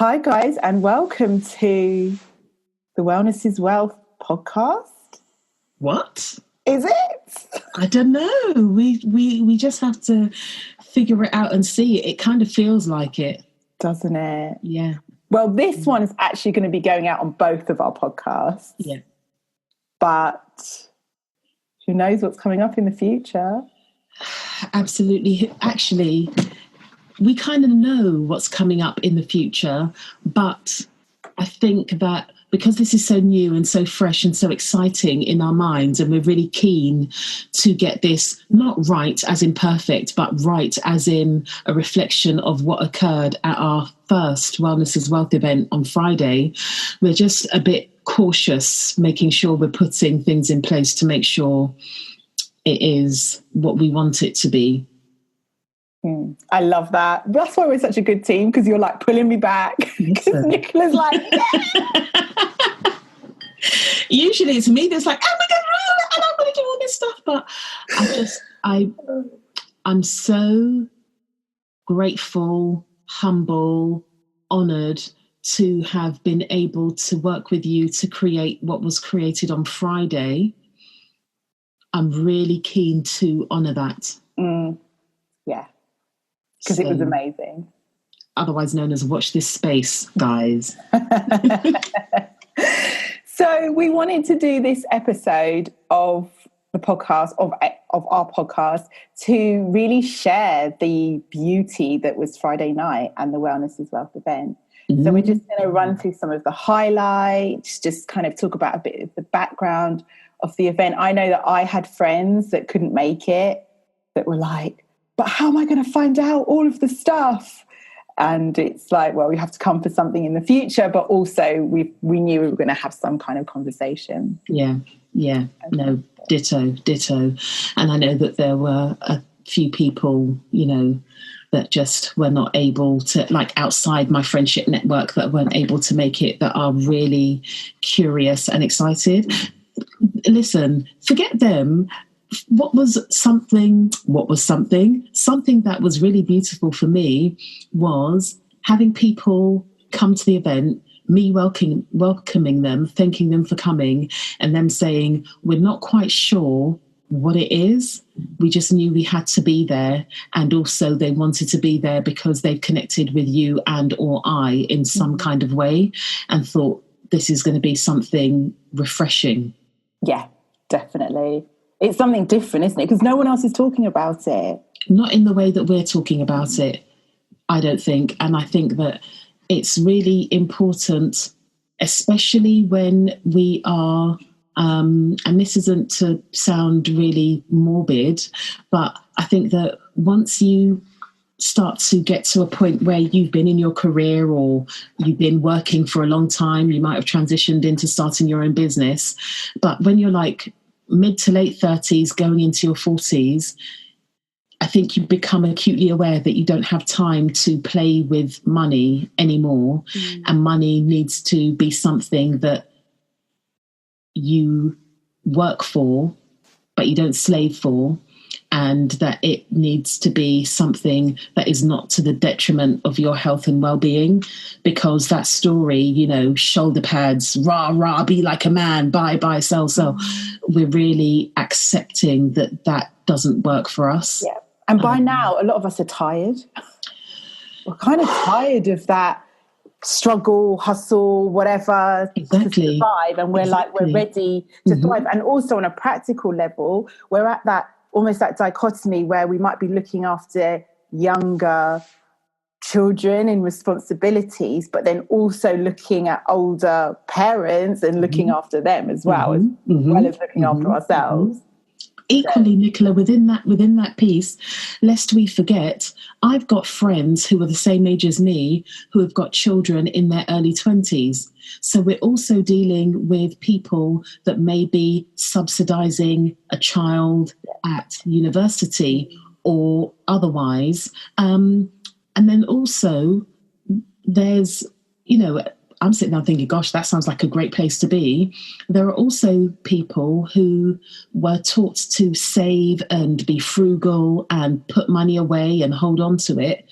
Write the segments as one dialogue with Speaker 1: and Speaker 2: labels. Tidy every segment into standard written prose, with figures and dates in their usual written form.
Speaker 1: Hi, guys, and welcome to the Wellness is Wealth podcast.
Speaker 2: What?
Speaker 1: Is it?
Speaker 2: I don't know. We just have to figure it out and see. It kind of feels like it.
Speaker 1: Doesn't it?
Speaker 2: Yeah.
Speaker 1: Well, this one is actually going to be going out on both of our podcasts.
Speaker 2: Yeah.
Speaker 1: But who knows what's coming up in the future?
Speaker 2: Absolutely. Actually, we kind of know what's coming up in the future, but I think that because this is so new and so fresh and so exciting in our minds, and we're really keen to get this not right as in perfect, but right as in a reflection of what occurred at our first Wellness is Wealth event on Friday, we're just a bit cautious, making sure we're putting things in place to make sure it is what we want it to be.
Speaker 1: I love that. That's why we're such a good team, because you're like pulling me back. Because Nicola's like, yeah.
Speaker 2: Usually it's me that's like, oh my God, and I'm going to do all this stuff. But I'm so grateful, humble, honoured to have been able to work with you to create what was created on Friday. I'm really keen to honour that.
Speaker 1: Yeah. Because it was amazing.
Speaker 2: Otherwise known as Watch This Space, guys.
Speaker 1: So we wanted to do this episode of the podcast, of our podcast, to really share the beauty that was Friday night and the Wellness is Wealth event. Mm-hmm. So we're just going to run through some of the highlights, just kind of talk about a bit of the background of the event. I know that I had friends that couldn't make it, that were like, but how am I going to find out all of the stuff? And it's like, well, we have to come for something in the future, but also we knew we were going to have some kind of conversation.
Speaker 2: Yeah. No, ditto. And I know that there were a few people, that just were not able to, like outside my friendship network, that weren't able to make it, that are really curious and excited. Listen, forget them. What was something that was really beautiful for me was having people come to the event, me welcoming them, thanking them for coming, and them saying, we're not quite sure what it is. We just knew we had to be there. And also they wanted to be there because they've connected with you and or I in some kind of way, and thought this is going to be something refreshing.
Speaker 1: Yeah, definitely. It's something different, isn't it? Because no one else is talking about it.
Speaker 2: Not in the way that we're talking about it, I don't think. And I think that it's really important, especially when we are, and this isn't to sound really morbid, but I think that once you start to get to a point where you've been in your career or you've been working for a long time, you might have transitioned into starting your own business. But when you're like mid to late 30s, going into your 40s, I think you become acutely aware that you don't have time to play with money anymore. And money needs to be something that you work for, but you don't slave for. And that it needs to be something that is not to the detriment of your health and well-being, because that story, shoulder pads, rah, be like a man, buy, sell. We're really accepting that doesn't work for us.
Speaker 1: Yeah. And by now, a lot of us are tired. We're kind of tired of that struggle, hustle, whatever,
Speaker 2: exactly.
Speaker 1: To survive. And we're we're ready to thrive. And also on a practical level, we're at that almost that dichotomy where we might be looking after younger children and responsibilities, but then also looking at older parents and looking after them as well, as well as looking after ourselves.
Speaker 2: Equally, Nicola, within that piece, lest we forget, I've got friends who are the same age as me who have got children in their early 20s. So we're also dealing with people that may be subsidising a child at university or otherwise. And then also there's, I'm sitting there thinking, gosh, that sounds like a great place to be. There are also people who were taught to save and be frugal and put money away and hold on to it.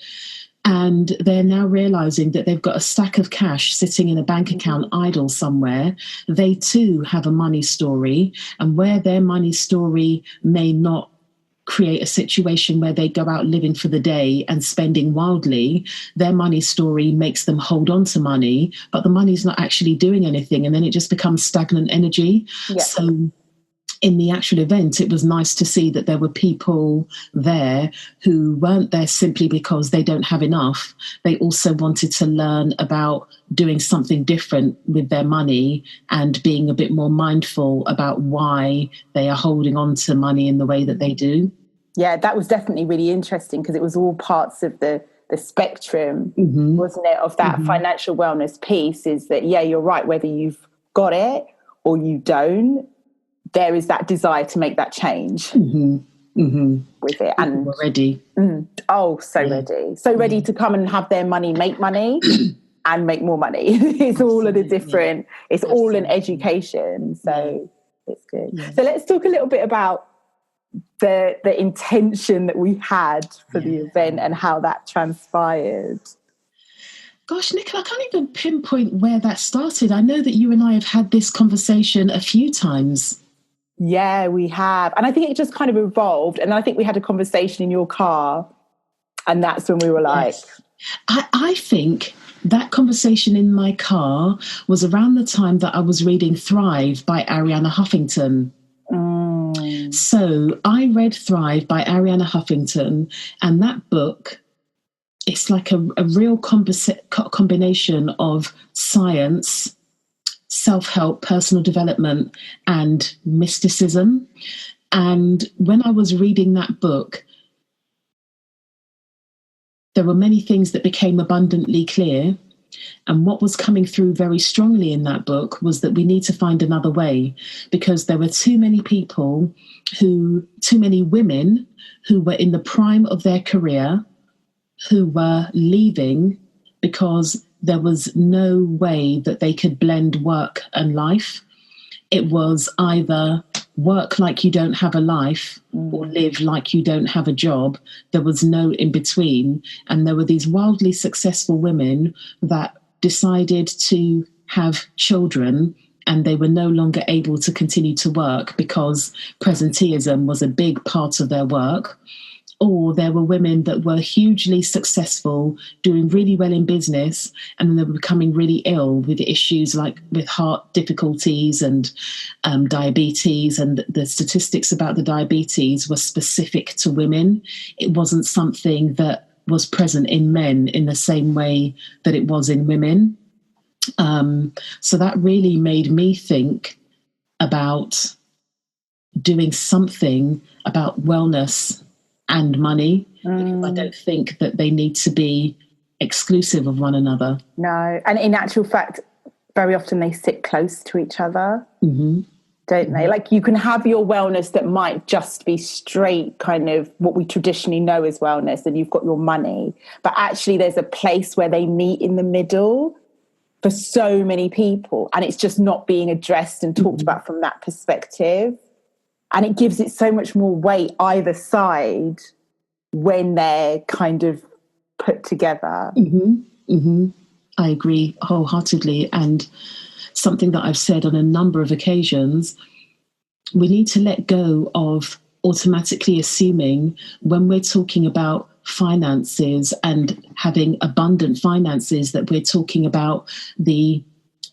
Speaker 2: And they're now realizing that they've got a stack of cash sitting in a bank account idle somewhere. They too have a money story. And where their money story may not create a situation where they go out living for the day and spending wildly, their money story makes them hold on to money, but the money's not actually doing anything. And then it just becomes stagnant energy.
Speaker 1: Yeah.
Speaker 2: So in the actual event, it was nice to see that there were people there who weren't there simply because they don't have enough. They also wanted to learn about doing something different with their money and being a bit more mindful about why they are holding on to money in the way that they do.
Speaker 1: Yeah, that was definitely really interesting because it was all parts of the spectrum, wasn't it, of that financial wellness piece. Is that, yeah, you're right, whether you've got it or you don't, there is that desire to make that change with it. And
Speaker 2: we're ready.
Speaker 1: Ready to come and have their money, make money and make more money. It's all of the different, it's all an education. So it's good. Yeah. So let's talk a little bit about the intention that we had for the event and how that transpired.
Speaker 2: Gosh, Nicola, I can't even pinpoint where that started. I know that you and I have had this conversation a few times.
Speaker 1: Yeah, we have. And I think it just kind of evolved. And I think we had a conversation in your car. And that's when we were like...
Speaker 2: Yes. I think that conversation in my car was around the time that I was reading Thrive by Arianna Huffington. So I read Thrive by Arianna Huffington. And that book, it's like a real combination of science, self-help, personal development, and mysticism. And when I was reading that book, there were many things that became abundantly clear. And what was coming through very strongly in that book was that we need to find another way, because there were too many women who were in the prime of their career, who were leaving because there was no way that they could blend work and life. It was either work like you don't have a life or live like you don't have a job. There was no in between. And there were these wildly successful women that decided to have children, and they were no longer able to continue to work because presenteeism was a big part of their work. Or there were women that were hugely successful, doing really well in business, and then they were becoming really ill with issues like with heart difficulties and diabetes. And the statistics about the diabetes were specific to women. It wasn't something that was present in men in the same way that it was in women. So that really made me think about doing something about wellness and money. I don't think that they need to be exclusive of one another.
Speaker 1: No, and in actual fact, very often they sit close to each other, don't they? Like, you can have your wellness that might just be straight kind of what we traditionally know as wellness, and you've got your money, but actually there's a place where they meet in the middle for so many people, and it's just not being addressed and talked about from that perspective. And it gives it so much more weight either side when they're kind of put together.
Speaker 2: I agree wholeheartedly. And something that I've said on a number of occasions, we need to let go of automatically assuming when we're talking about finances and having abundant finances that we're talking about the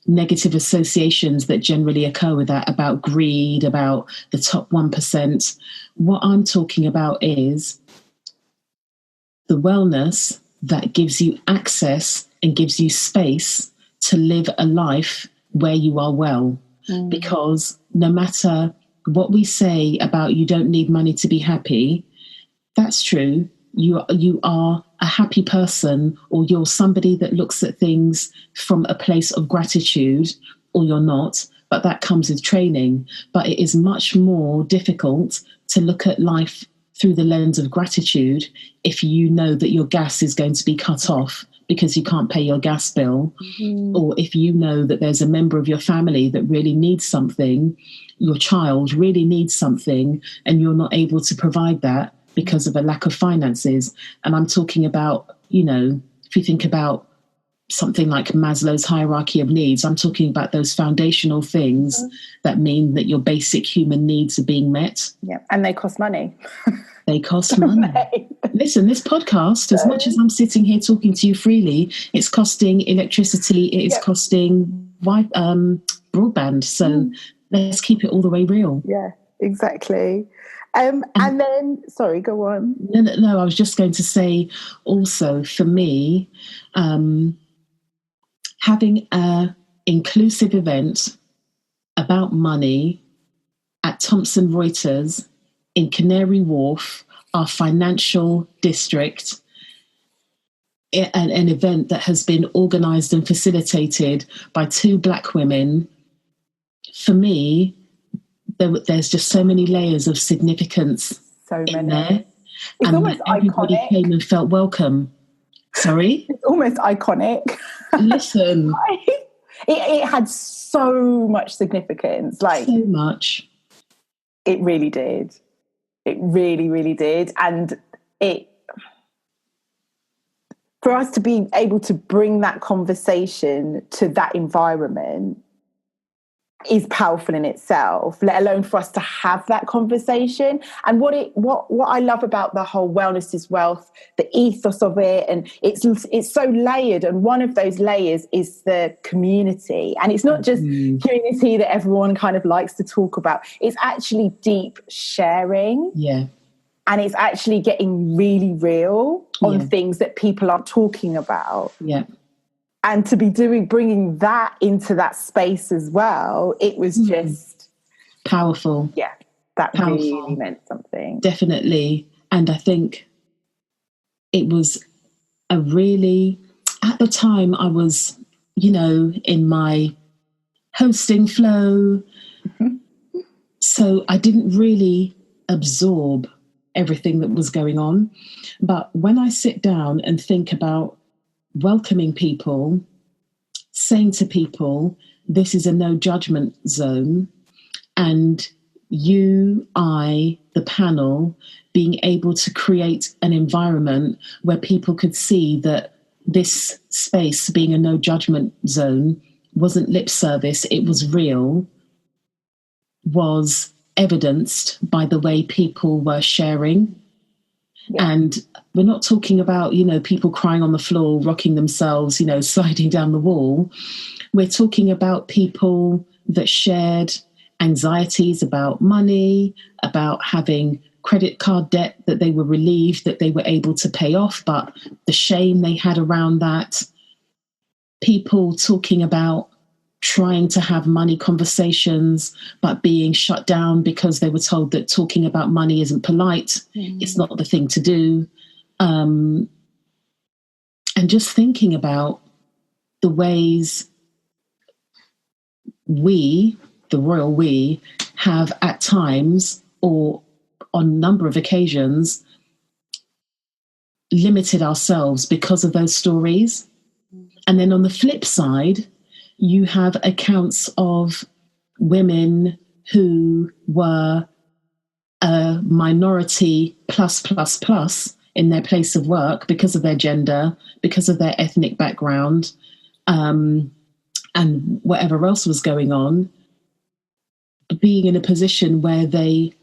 Speaker 2: negative associations that generally occur with that, about greed, about the top 1%. What I'm talking about is the wellness that gives you access and gives you space to live a life where you are well. Because no matter what we say about you don't need money to be happy, that's true. You are a happy person, or you're somebody that looks at things from a place of gratitude, or you're not, but that comes with training. But it is much more difficult to look at life through the lens of gratitude if you know that your gas is going to be cut off because you can't pay your gas bill, or if you know that there's a member of your family that really needs something, your child really needs something, and you're not able to provide that because of a lack of finances. And I'm talking about you know, if you think about something like Maslow's hierarchy of needs, I'm talking about those foundational things that mean that your basic human needs are being met.
Speaker 1: Yeah, and they cost money.
Speaker 2: They cost money. Listen, this podcast, as much as I'm sitting here talking to you freely, it's costing electricity, it is costing broadband. So let's keep it all the way real.
Speaker 1: Yeah, exactly. And then, sorry, go on.
Speaker 2: No, I was just going to say also for me, having an inclusive event about money at Thomson Reuters in Canary Wharf, our financial district, an event that has been organised and facilitated by 2 Black women, for me, there's just so many layers of significance in there.
Speaker 1: It's
Speaker 2: and
Speaker 1: almost
Speaker 2: everybody
Speaker 1: iconic.
Speaker 2: Came and felt welcome. Sorry?
Speaker 1: It's almost iconic.
Speaker 2: Listen.
Speaker 1: It had so much significance. Like,
Speaker 2: so much.
Speaker 1: It really did. It really, really did. And for us to be able to bring that conversation to that environment is powerful in itself, let alone for us to have that conversation. And what I love about the whole wellness is wealth, the ethos of it, and it's so layered. And one of those layers is the community. And it's not just community that everyone kind of likes to talk about. It's actually deep sharing.
Speaker 2: Yeah.
Speaker 1: And it's actually getting really real on things that people are talking about.
Speaker 2: Yeah.
Speaker 1: And to be bringing that into that space as well, it was just
Speaker 2: powerful.
Speaker 1: Yeah, that really meant something.
Speaker 2: Definitely. And I think it was at the time I was, in my hosting flow. So I didn't really absorb everything that was going on. But when I sit down and think about welcoming people, saying to people, this is a no judgment zone, and I, the panel, being able to create an environment where people could see that this space being a no judgment zone wasn't lip service, it was real, was evidenced by the way people were sharing. Yeah. And we're not talking about, people crying on the floor, rocking themselves, sliding down the wall. We're talking about people that shared anxieties about money, about having credit card debt that they were relieved that they were able to pay off, but the shame they had around that. People talking about trying to have money conversations, but being shut down because they were told that talking about money isn't polite. It's not the thing to do. And just thinking about the ways we, the royal we, have at times or on a number of occasions limited ourselves because of those stories. And then on the flip side, you have accounts of women who were a minority plus in their place of work because of their gender, because of their ethnic background, and whatever else was going on, being in a position where they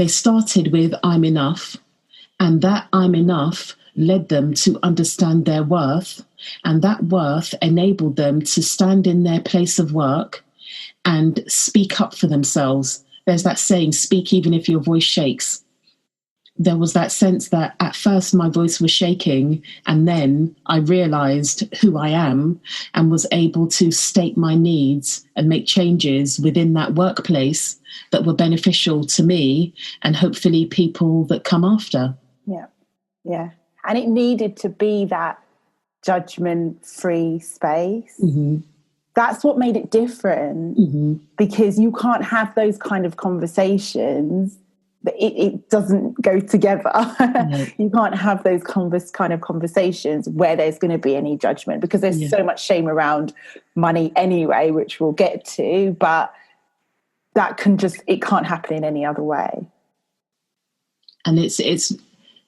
Speaker 2: started with I'm enough, and that I'm enough led them to understand their worth, and that worth enabled them to stand in their place of work and speak up for themselves. There's that saying, speak even if your voice shakes. There was that sense that at first my voice was shaking, and then I realized who I am and was able to state my needs and make changes within that workplace that were beneficial to me and hopefully people that come after.
Speaker 1: Yeah, yeah. And it needed to be that judgment-free space. Mm-hmm. That's what made it different, because you can't have those kind of conversations. It doesn't go together. You can't have those kind of conversations where there's going to be any judgment, because there's so much shame around money anyway, which we'll get to, but it can't happen in any other way.
Speaker 2: And it's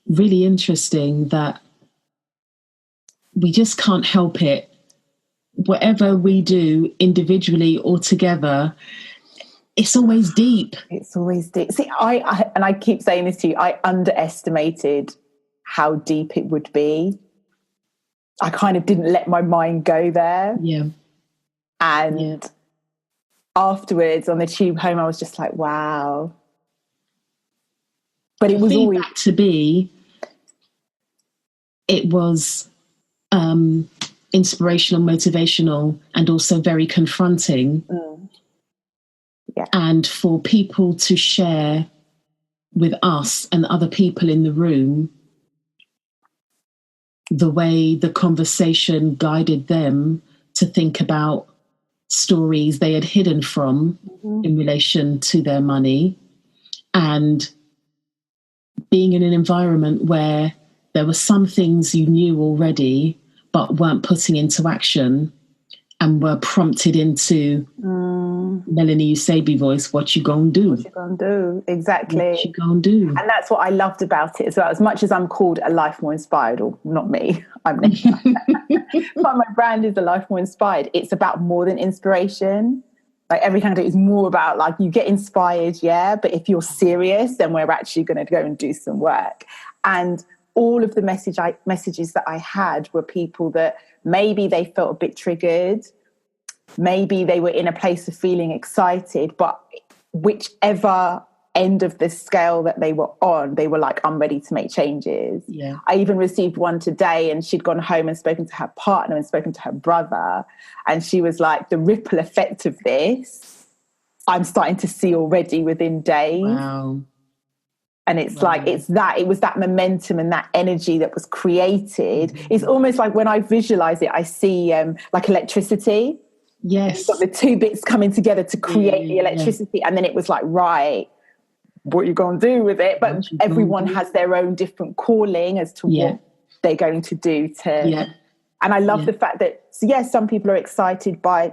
Speaker 2: really interesting that we just can't help it. Whatever we do individually or together, it's always deep.
Speaker 1: It's always deep. See, I keep saying this to you, I underestimated how deep it would be. I kind of didn't let my mind go there.
Speaker 2: Yeah.
Speaker 1: And afterwards on the tube home, I was just like, wow. But it was always
Speaker 2: to be, it was inspirational, motivational, and also very confronting.
Speaker 1: Yeah.
Speaker 2: And for people to share with us and other people in the room the way the conversation guided them to think about stories they had hidden from in relation to their money, and being in an environment where there were some things you knew already but weren't putting into action and were prompted into Melanie Eusabe voice, what you gonna do?
Speaker 1: What you gonna do? Exactly.
Speaker 2: What you gonna do?
Speaker 1: And that's what I loved about it as well. As much as I'm called a Life More Inspired, or not me, I'm not. But my brand is a Life More Inspired. It's about more than inspiration. Like everything I do is more about like you get inspired, yeah, but if you're serious, then we're actually going to go and do some work. And all of the messages that I had were people that maybe they felt a bit triggered, maybe they were in a place of feeling excited, but whichever end of the scale that they were on, they were like, I'm ready to make changes.
Speaker 2: Yeah.
Speaker 1: I even received one today, and she'd gone home and spoken to her partner and spoken to her brother, and she was like, the ripple effect of this, I'm starting to see already within days.
Speaker 2: Wow.
Speaker 1: And it's like, it was that momentum and that energy that was created. It's almost like when I visualize it, I see like electricity.
Speaker 2: Yes.
Speaker 1: You've got the two bits coming together to create the electricity. And then it was like, right, what are you going to do with it? But everyone has their own different calling as to what they're going to do to. And I love the fact that, so yes, some people are excited by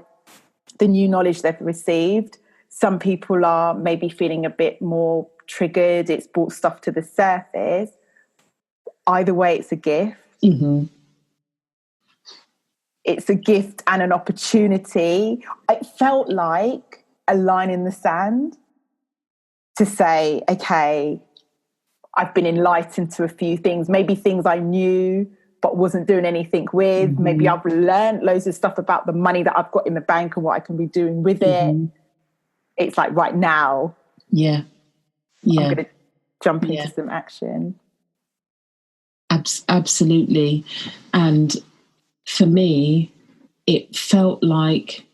Speaker 1: the new knowledge they've received. Some people are maybe feeling a bit more triggered. It's brought stuff to the surface. Either way, it's a gift.
Speaker 2: Mm-hmm.
Speaker 1: It's a gift and an opportunity. It felt like a line in the sand to say, okay, I've been enlightened to a few things, maybe things I knew but wasn't doing anything with. Mm-hmm. Maybe I've learned loads of stuff about the money that I've got in the bank and what I can be doing with it. It's like right now, I'm going to jump into some action.
Speaker 2: Absolutely. And for me, it felt like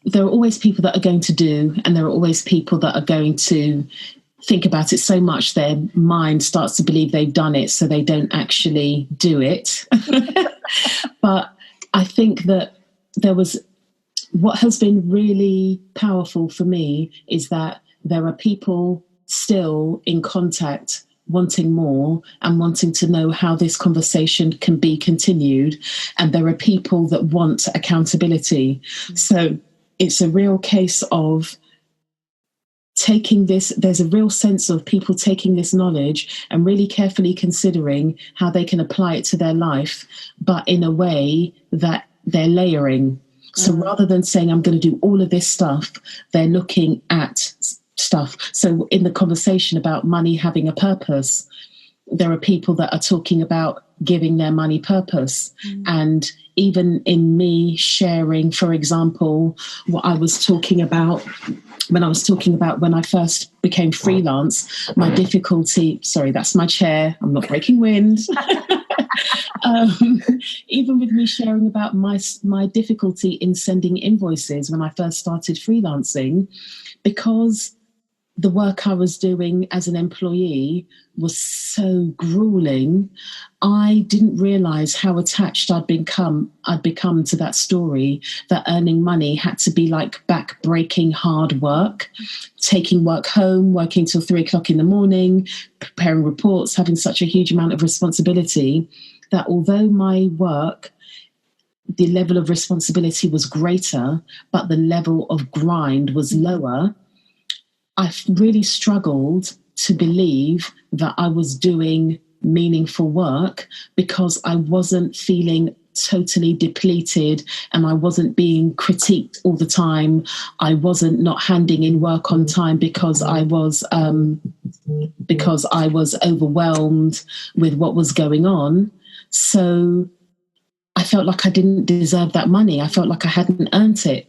Speaker 2: there are always people that are going to do, and there are always people that are going to think about it so much their mind starts to believe they've done it, so they don't actually do it. But I think that what has been really powerful for me is that there are people still in contact wanting more and wanting to know how this conversation can be continued. And there are people that want accountability. So it's a real case of taking this, there's a real sense of people taking this knowledge and really carefully considering how they can apply it to their life, but in a way that they're layering. So rather than saying, I'm going to do all of this stuff, they're looking at stuff. So in the conversation about money having a purpose, there are people that are talking about giving their money purpose. And even in me sharing, for example, what I was talking about when I first became freelance, my difficulty, sorry, that's my chair, I'm not breaking wind. Even with me sharing about my difficulty in sending invoices when I first started freelancing, because the work I was doing as an employee was so grueling, I didn't realise how attached I'd become to that story, that earning money had to be like back-breaking hard work, taking work home, working till 3:00 in the morning, preparing reports, having such a huge amount of responsibility, that although my work, the level of responsibility was greater, but the level of grind was lower, I really struggled to believe that I was doing meaningful work because I wasn't feeling totally depleted and I wasn't being critiqued all the time. I wasn't not handing in work on time because I was overwhelmed with what was going on. So I felt like I didn't deserve that money. I felt like I hadn't earned it.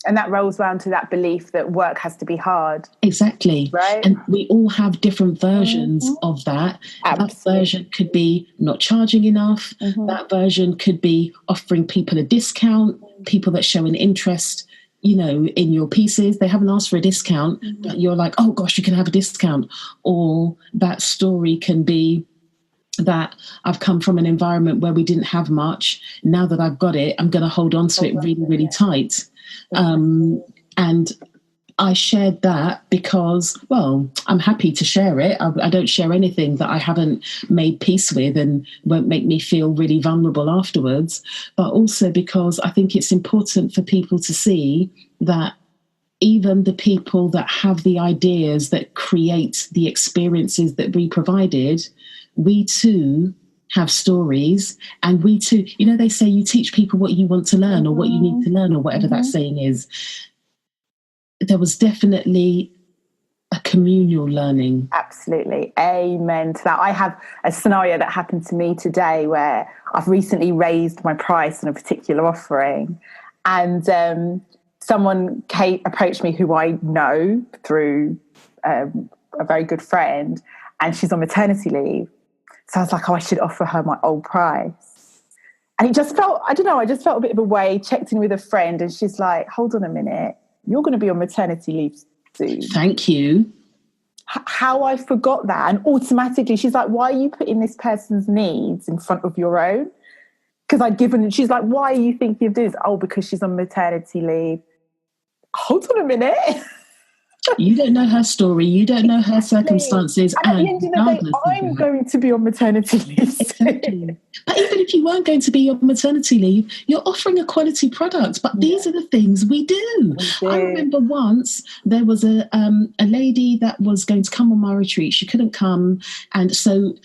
Speaker 1: And that rolls round to that belief that work has to be hard.
Speaker 2: Exactly.
Speaker 1: Right.
Speaker 2: And we all have different versions of that.
Speaker 1: Absolutely.
Speaker 2: That version could be not charging enough. That version could be offering people a discount, people that show an interest, in your pieces. They haven't asked for a discount, but you're like, oh gosh, you can have a discount. Or that story can be that I've come from an environment where we didn't have much. Now that I've got it, I'm going to hold on to it really, really tight. And I shared that because, well, I'm happy to share it. I don't share anything that I haven't made peace with and won't make me feel really vulnerable afterwards. But also because I think it's important for people to see that even the people that have the ideas that create the experiences that we provided, we too have stories, and we too, they say you teach people what you want to learn or what you need to learn or whatever that saying is. There was definitely a communal learning.
Speaker 1: Absolutely. Amen to that. I have a scenario that happened to me today where I've recently raised my price on a particular offering, and someone approached me who I know through a very good friend, and she's on maternity leave. So I was like, I should offer her my old price. And it just felt, I don't know, I just felt a bit of a way, checked in with a friend, and she's like, hold on a minute, you're going to be on maternity leave soon.
Speaker 2: Thank you.
Speaker 1: How I forgot that. And automatically she's like, why are you putting this person's needs in front of your own? Because I'd given, she's like, why are you thinking of this? Oh, because she's on maternity leave. Hold on a minute.
Speaker 2: You don't know her story. You don't know her circumstances.
Speaker 1: And at the end of the day, I'm going to be on maternity leave.
Speaker 2: Exactly. But even if you weren't going to be on maternity leave, you're offering a quality product. But these are the things we do. I remember once there was a lady that was going to come on my retreat. She couldn't come. And so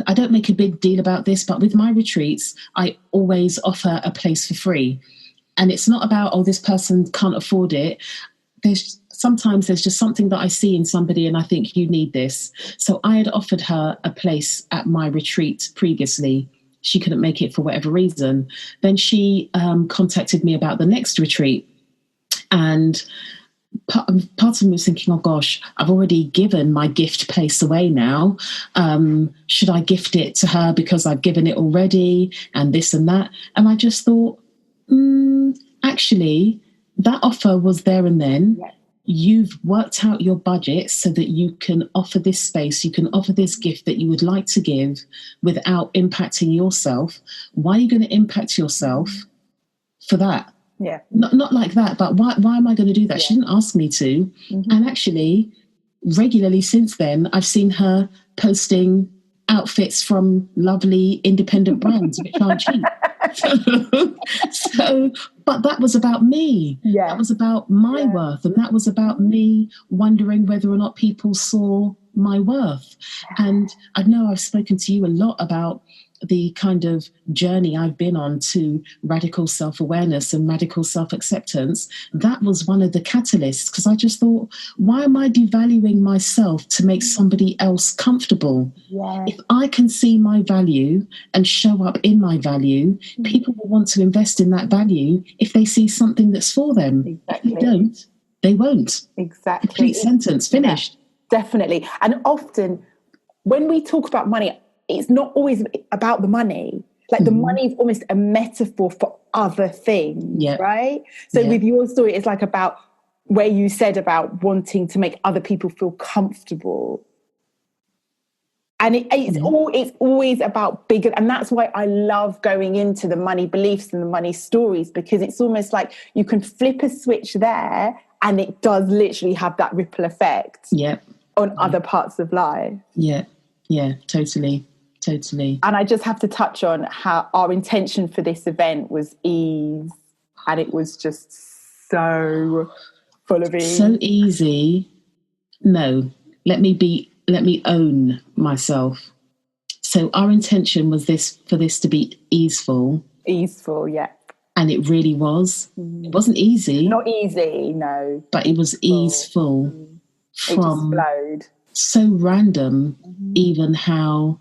Speaker 2: I don't make a big deal about this, but with my retreats, I always offer a place for free. And it's not about, oh, this person can't afford it. Sometimes there's just something that I see in somebody and I think you need this. So I had offered her a place at my retreat previously. She couldn't make it for whatever reason. Then she contacted me about the next retreat. And part of me was thinking, oh gosh, I've already given my gift place away now. Should I gift it to her because I've given it already and this and that? And I just thought, actually, that offer was there and then. Yeah. You've worked out your budget so that you can offer this space, you can offer this gift that you would like to give without impacting yourself. Why are you going to impact yourself for that?
Speaker 1: Yeah.
Speaker 2: Not like that, but why am I going to do that? Yeah. She didn't ask me to. And actually, regularly since then, I've seen her posting outfits from lovely independent brands, which aren't cheap. But that was about me. Yeah. That was about my worth. And that was about me wondering whether or not people saw my worth. And I know I've spoken to you a lot about the kind of journey I've been on to radical self-awareness and radical self-acceptance. That was one of the catalysts, because I just thought, why am I devaluing myself to make somebody else comfortable? Yeah. If I can see my value and show up in my value, people will want to invest in that value if they see something that's for them. Exactly. If they don't, they won't.
Speaker 1: Exactly.
Speaker 2: Complete sentence, finished.
Speaker 1: Yeah, definitely. And often when we talk about money, it's not always about the money. Like the money is almost a metaphor for other things, right? So with your story, it's like about where you said about wanting to make other people feel comfortable. And it's always about bigger. And that's why I love going into the money beliefs and the money stories, because it's almost like you can flip a switch there and it does literally have that ripple effect on other parts of life. Yeah,
Speaker 2: totally.
Speaker 1: And I just have to touch on how our intention for this event was ease, and it was just so full of ease.
Speaker 2: So easy. No, let me be let me own myself. So our intention was for this to be easeful.
Speaker 1: Easeful, yeah.
Speaker 2: And it really was. It wasn't easy.
Speaker 1: Not easy, no.
Speaker 2: But it was easeful.
Speaker 1: It just flowed.
Speaker 2: So random, even how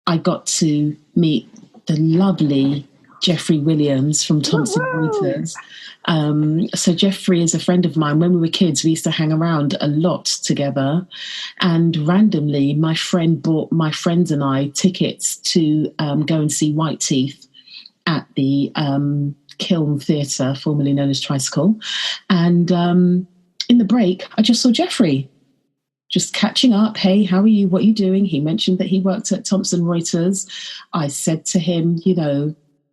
Speaker 2: I got to meet the lovely Jeffrey Williams from Thomson Reuters. So Jeffrey is a friend of mine. When we were kids, we used to hang around a lot together. And randomly, my friend bought my friends and I tickets to go and see White Teeth at the Kiln Theatre, formerly known as Tricycle. And in the break, I just saw Jeffrey just catching up. Hey, how are you? What are you doing? He mentioned that he worked at Thomson Reuters. I said to him,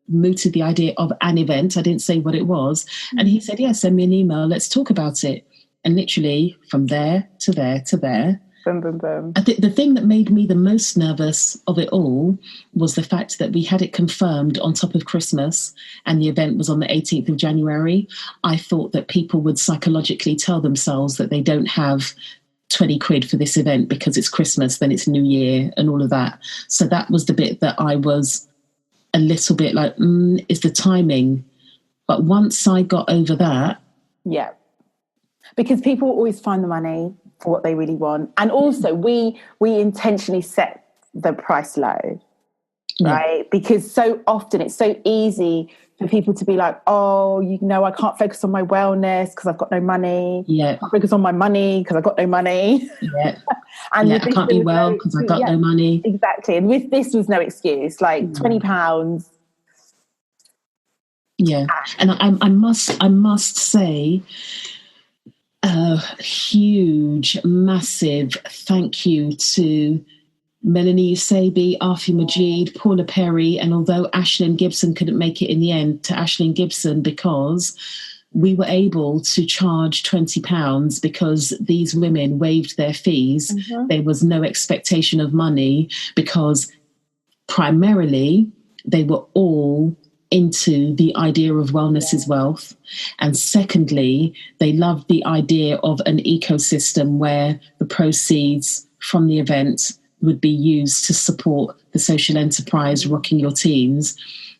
Speaker 2: mooted the idea of an event. I didn't say what it was. And he said, yeah, send me an email. Let's talk about it. And literally from there to there to there.
Speaker 1: Boom, boom, boom.
Speaker 2: I think the thing that made me the most nervous of it all was the fact that we had it confirmed on top of Christmas and the event was on the 18th of January. I thought that people would psychologically tell themselves that they don't have 20 quid for this event because it's Christmas, then it's New Year and all of that. So that was the bit that I was a little bit like, is the timing. But once I got over that.
Speaker 1: Yeah. Because people always find the money for what they really want. And also we intentionally set the price low, right? Because so often it's so easy for people to be like, oh, I can't focus on my wellness because I've got no money.
Speaker 2: Yeah.
Speaker 1: I can't focus on my money because I've got no money.
Speaker 2: Yeah.
Speaker 1: And
Speaker 2: I can't be well because I've got no money.
Speaker 1: Exactly. And with this was no excuse, like £20.
Speaker 2: Yeah. And I must say, a huge, massive thank you to Melanie, Eusabe, Army Majeed, Paula Perry, and although Ashlyn Gibson couldn't make it in the end, to Ashlyn Gibson, because we were able to charge £20 because these women waived their fees. There was no expectation of money because primarily they were all into the idea of wellness is wealth. And secondly, they loved the idea of an ecosystem where the proceeds from the event would be used to support the social enterprise rocking your teens.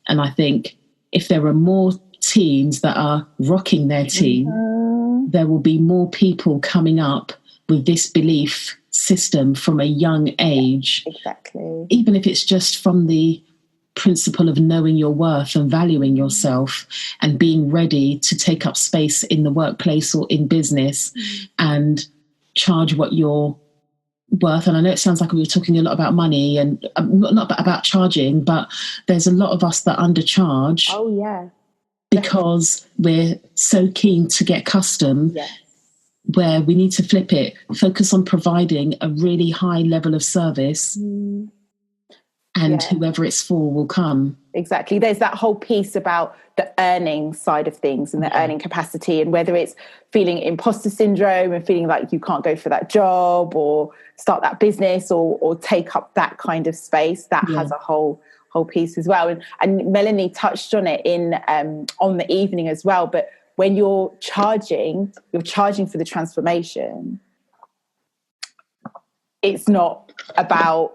Speaker 2: And I think if there are more teens that are rocking their team, there will be more people coming up with this belief system from a young age.
Speaker 1: Exactly.
Speaker 2: Even if it's just from the principle of knowing your worth and valuing yourself and being ready to take up space in the workplace or in business and charge what you're worth. And I know it sounds like we were talking a lot about money and not about charging, but there's a lot of us that undercharge.
Speaker 1: Oh, yeah.
Speaker 2: Because we're so keen to get custom, where we need to flip it, focus on providing a really high level of service. And whoever it's for will come.
Speaker 1: Exactly. There's that whole piece about the earning side of things and the earning capacity, and whether it's feeling imposter syndrome and feeling like you can't go for that job or start that business or take up that kind of space. That has a whole piece as well. And Melanie touched on it in on the evening as well. But when you're charging for the transformation. It's not about,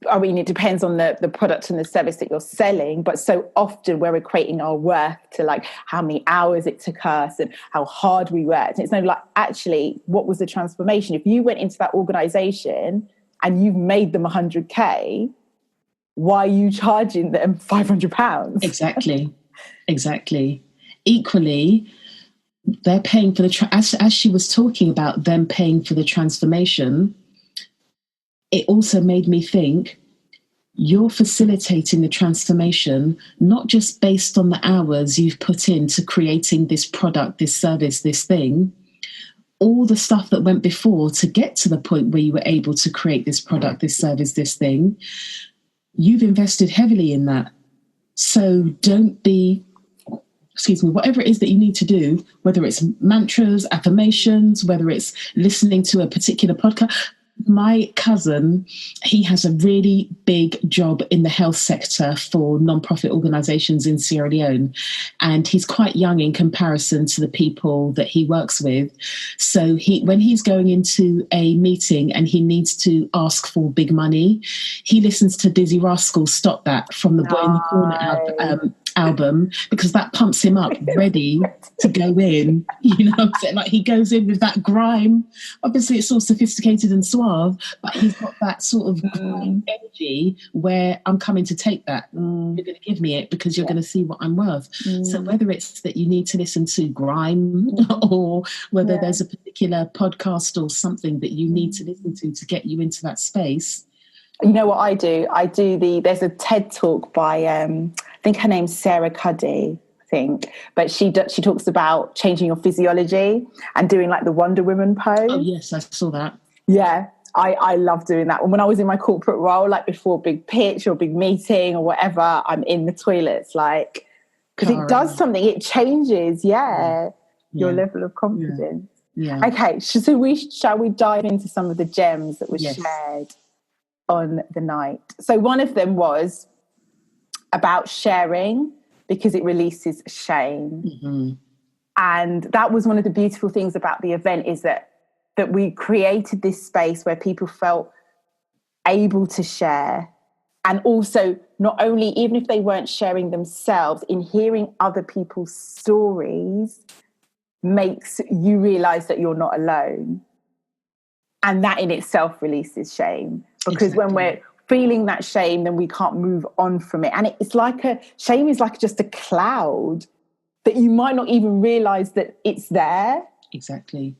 Speaker 1: I mean, it depends on the product and the service that you're selling, but so often we're equating our worth to like how many hours it took us and how hard we worked. And it's not like, actually, what was the transformation? If you went into that organization and you've made them 100K, why are you charging them £500?
Speaker 2: Exactly. Equally, they're paying for as she was talking about them paying for the transformation, it also made me think, you're facilitating the transformation, not just based on the hours you've put into creating this product, this service, this thing, all the stuff that went before to get to the point where you were able to create this product, this service, this thing. You've invested heavily in that. So don't be, whatever it is that you need to do, whether it's mantras, affirmations, whether it's listening to a particular podcast, My cousin, he has a really big job in the health sector for non-profit organisations in Sierra Leone, and he's quite young in comparison to the people that he works with. So when he's going into a meeting and he needs to ask for big money, he listens to Dizzy Rascal's "Stop That" from the Boy in the Corner album, because that pumps him up ready to go in. You know what I'm saying? Like, he goes in with that grime. Obviously it's all sophisticated and suave, but he's got that sort of grime energy where I'm coming to take that. You're going to give me it because you're going to see what I'm worth. So whether it's that you need to listen to grime or whether there's a particular podcast or something that you need to listen to get you into that space.
Speaker 1: You know what I do? There's a TED talk by, I think her name's Sarah Cuddy, I think, but she talks about changing your physiology and doing like the Wonder Woman pose.
Speaker 2: Oh yes, I saw that.
Speaker 1: Yeah, I love doing that. When I was in my corporate role, like before a big pitch or a big meeting or whatever, I'm in the toilets, like, because it does something. It changes, your level of confidence.
Speaker 2: Yeah.
Speaker 1: Okay, so shall we dive into some of the gems that were shared on the night? So one of them was about sharing because it releases shame. And that was one of the beautiful things about the event, is that we created this space where people felt able to share. And also, not only, even if they weren't sharing themselves, in hearing other people's stories makes you realize that you're not alone. And that in itself releases shame. Because when we're feeling that shame, then we can't move on from it. And it's like shame is like just a cloud that you might not even realize that it's there.
Speaker 2: Exactly.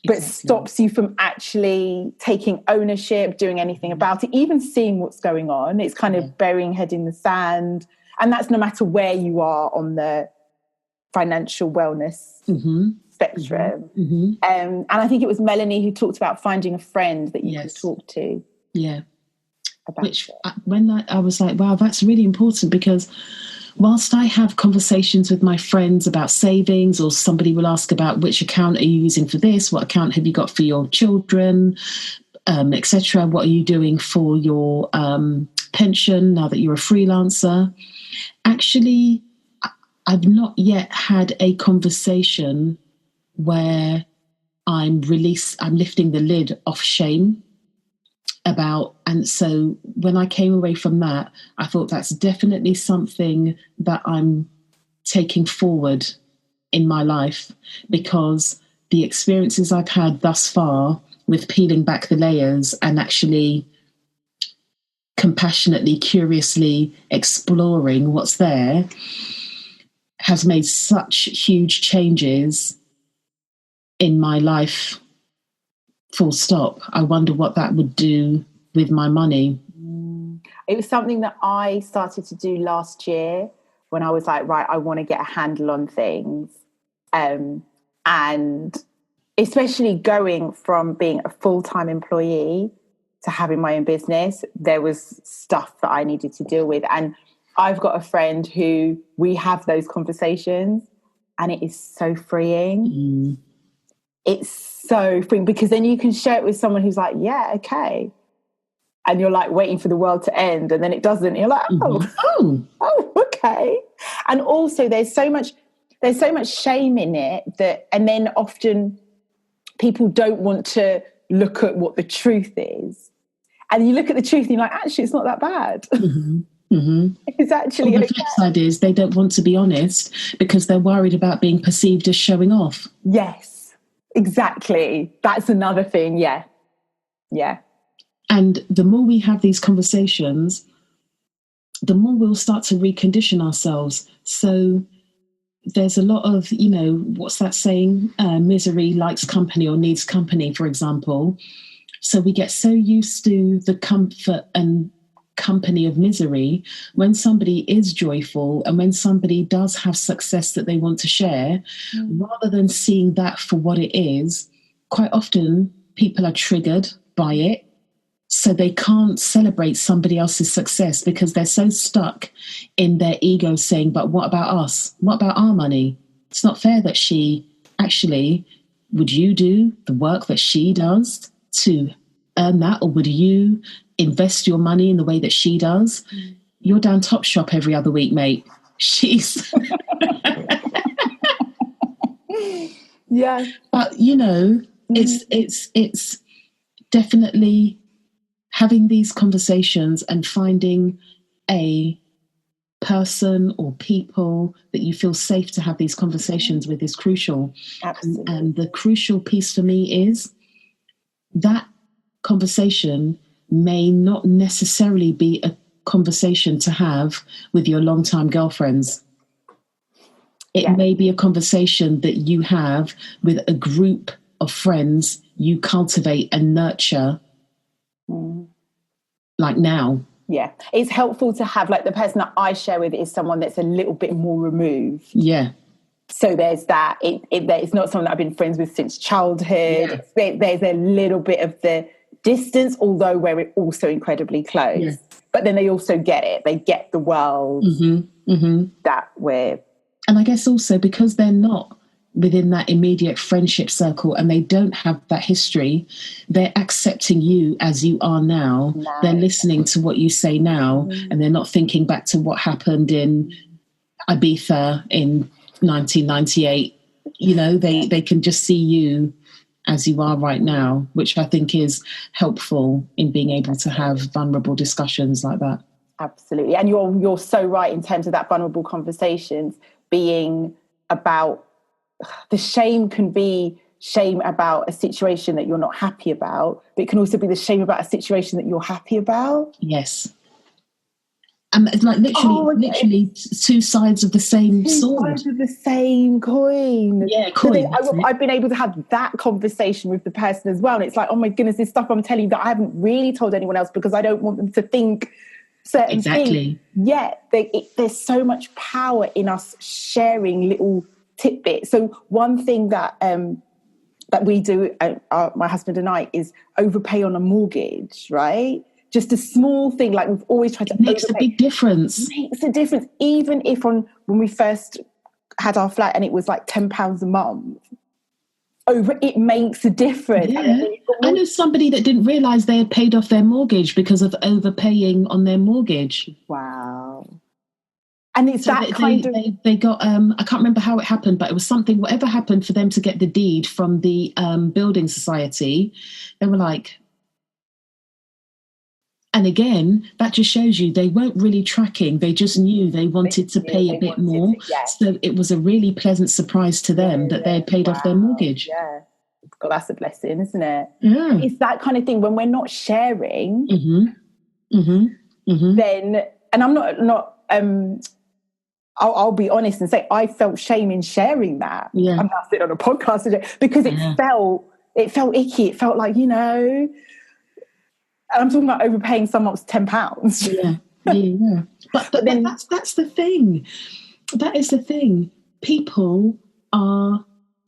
Speaker 1: But stops you from actually taking ownership, doing anything about it, even seeing what's going on. It's kind of burying head in the sand. And that's no matter where you are on the financial wellness spectrum. And I think it was Melanie who talked about finding a friend that you could talk to.
Speaker 2: Yeah. When I was like, wow, that's really important, because whilst I have conversations with my friends about savings, or somebody will ask about which account are you using for this, what account have you got for your children, etc., what are you doing for your pension now that you're a freelancer, actually I've not yet had a conversation where I'm lifting the lid off shame about. And so when I came away from that, I thought that's definitely something that I'm taking forward in my life, because the experiences I've had thus far with peeling back the layers and actually compassionately, curiously exploring what's there has made such huge changes in my life. Full stop. I wonder what that would do with my money.
Speaker 1: It was something that I started to do last year when I was like, right, I want to get a handle on things. And especially going from being a full-time employee to having my own business, there was stuff that I needed to deal with. And I've got a friend who we have those conversations, and it is so freeing. It's so freeing, because then you can share it with someone who's like, yeah, okay. And you're like waiting for the world to end, and then it doesn't. You're like, oh, okay. And also there's so much shame in it that, and then often people don't want to look at what the truth is. And you look at the truth and you're like, actually, it's not that bad. It's actually
Speaker 2: the flip side is they don't want to be honest because they're worried about being perceived as showing off.
Speaker 1: Yes, exactly. That's another thing. Yeah.
Speaker 2: And the more we have these conversations, the more we'll start to recondition ourselves. So there's a lot of, what's that saying? Misery likes company or needs company, for example. So we get so used to the comfort and company of misery. When somebody is joyful and when somebody does have success that they want to share, rather than seeing that for what it is, quite often people are triggered by it. So they can't celebrate somebody else's success because they're so stuck in their ego saying, but what about us? What about our money? It's not fair that would you do the work that she does to earn that, or would you invest your money in the way that she does? You're down Topshop every other week, mate. She's
Speaker 1: yeah.
Speaker 2: But you know, it's definitely having these conversations and finding a person or people that you feel safe to have these conversations with is crucial.
Speaker 1: Absolutely.
Speaker 2: And the crucial piece for me is that conversation may not necessarily be a conversation to have with your longtime girlfriends. It may be a conversation that you have with a group of friends you cultivate and nurture, like now. Yeah.
Speaker 1: It's helpful to have, like, the person that I share with is someone that's a little bit more removed.
Speaker 2: Yeah.
Speaker 1: So there's that. It's not someone that I've been friends with since childhood. Yeah. There's a little bit of the distance, although we're also incredibly close. Yeah. But then they also get it. They get the world that we're...
Speaker 2: And I guess also because they're not within that immediate friendship circle and they don't have that history, they're accepting you as you are now. No. They're listening to what you say now, and they're not thinking back to what happened in Ibiza in 1998. You know, they can just see you as you are right now, which I think is helpful in being able to have vulnerable discussions like that.
Speaker 1: Absolutely. And you're so right in terms of that vulnerable conversations being about... The shame can be shame about a situation that you're not happy about, but it can also be the shame about a situation that you're happy about.
Speaker 2: Yes. And it's like literally two sides of the same sword.
Speaker 1: Two sides of the same coin.
Speaker 2: Yeah, coin.
Speaker 1: So I've been able to have that conversation with the person as well. And it's like, oh my goodness, this stuff I'm telling you that I haven't really told anyone else because I don't want them to think certain things. Yet there's so much power in us sharing little tidbit. So one thing that we do, my husband and I, is overpay on a mortgage, right? Just a small thing, like we've always tried to overpay.
Speaker 2: Makes a big difference.
Speaker 1: Makes a difference. Even if when we first had our flat and it was like £10 a month, it makes a difference.
Speaker 2: Yeah. I know somebody that didn't realise they had paid off their mortgage because of overpaying on their mortgage.
Speaker 1: Wow. And it's
Speaker 2: so
Speaker 1: that kind of...
Speaker 2: They got, I can't remember how it happened, but it was something, whatever happened for them to get the deed from the building society, they were like... And again, that just shows you they weren't really tracking. They just knew they wanted to pay a bit more. So it was a really pleasant surprise to them that they had paid off their mortgage.
Speaker 1: Yeah. God, that's a blessing, isn't it?
Speaker 2: Yeah.
Speaker 1: It's that kind of thing. When we're not sharing, then... And I'm not I'll be honest and say I felt shame in sharing that.
Speaker 2: Yeah.
Speaker 1: I'm not sitting on a podcast today because it felt icky. It felt like, and I'm talking about overpaying someone's £10.
Speaker 2: Yeah. But then that's the thing. That is the thing. People are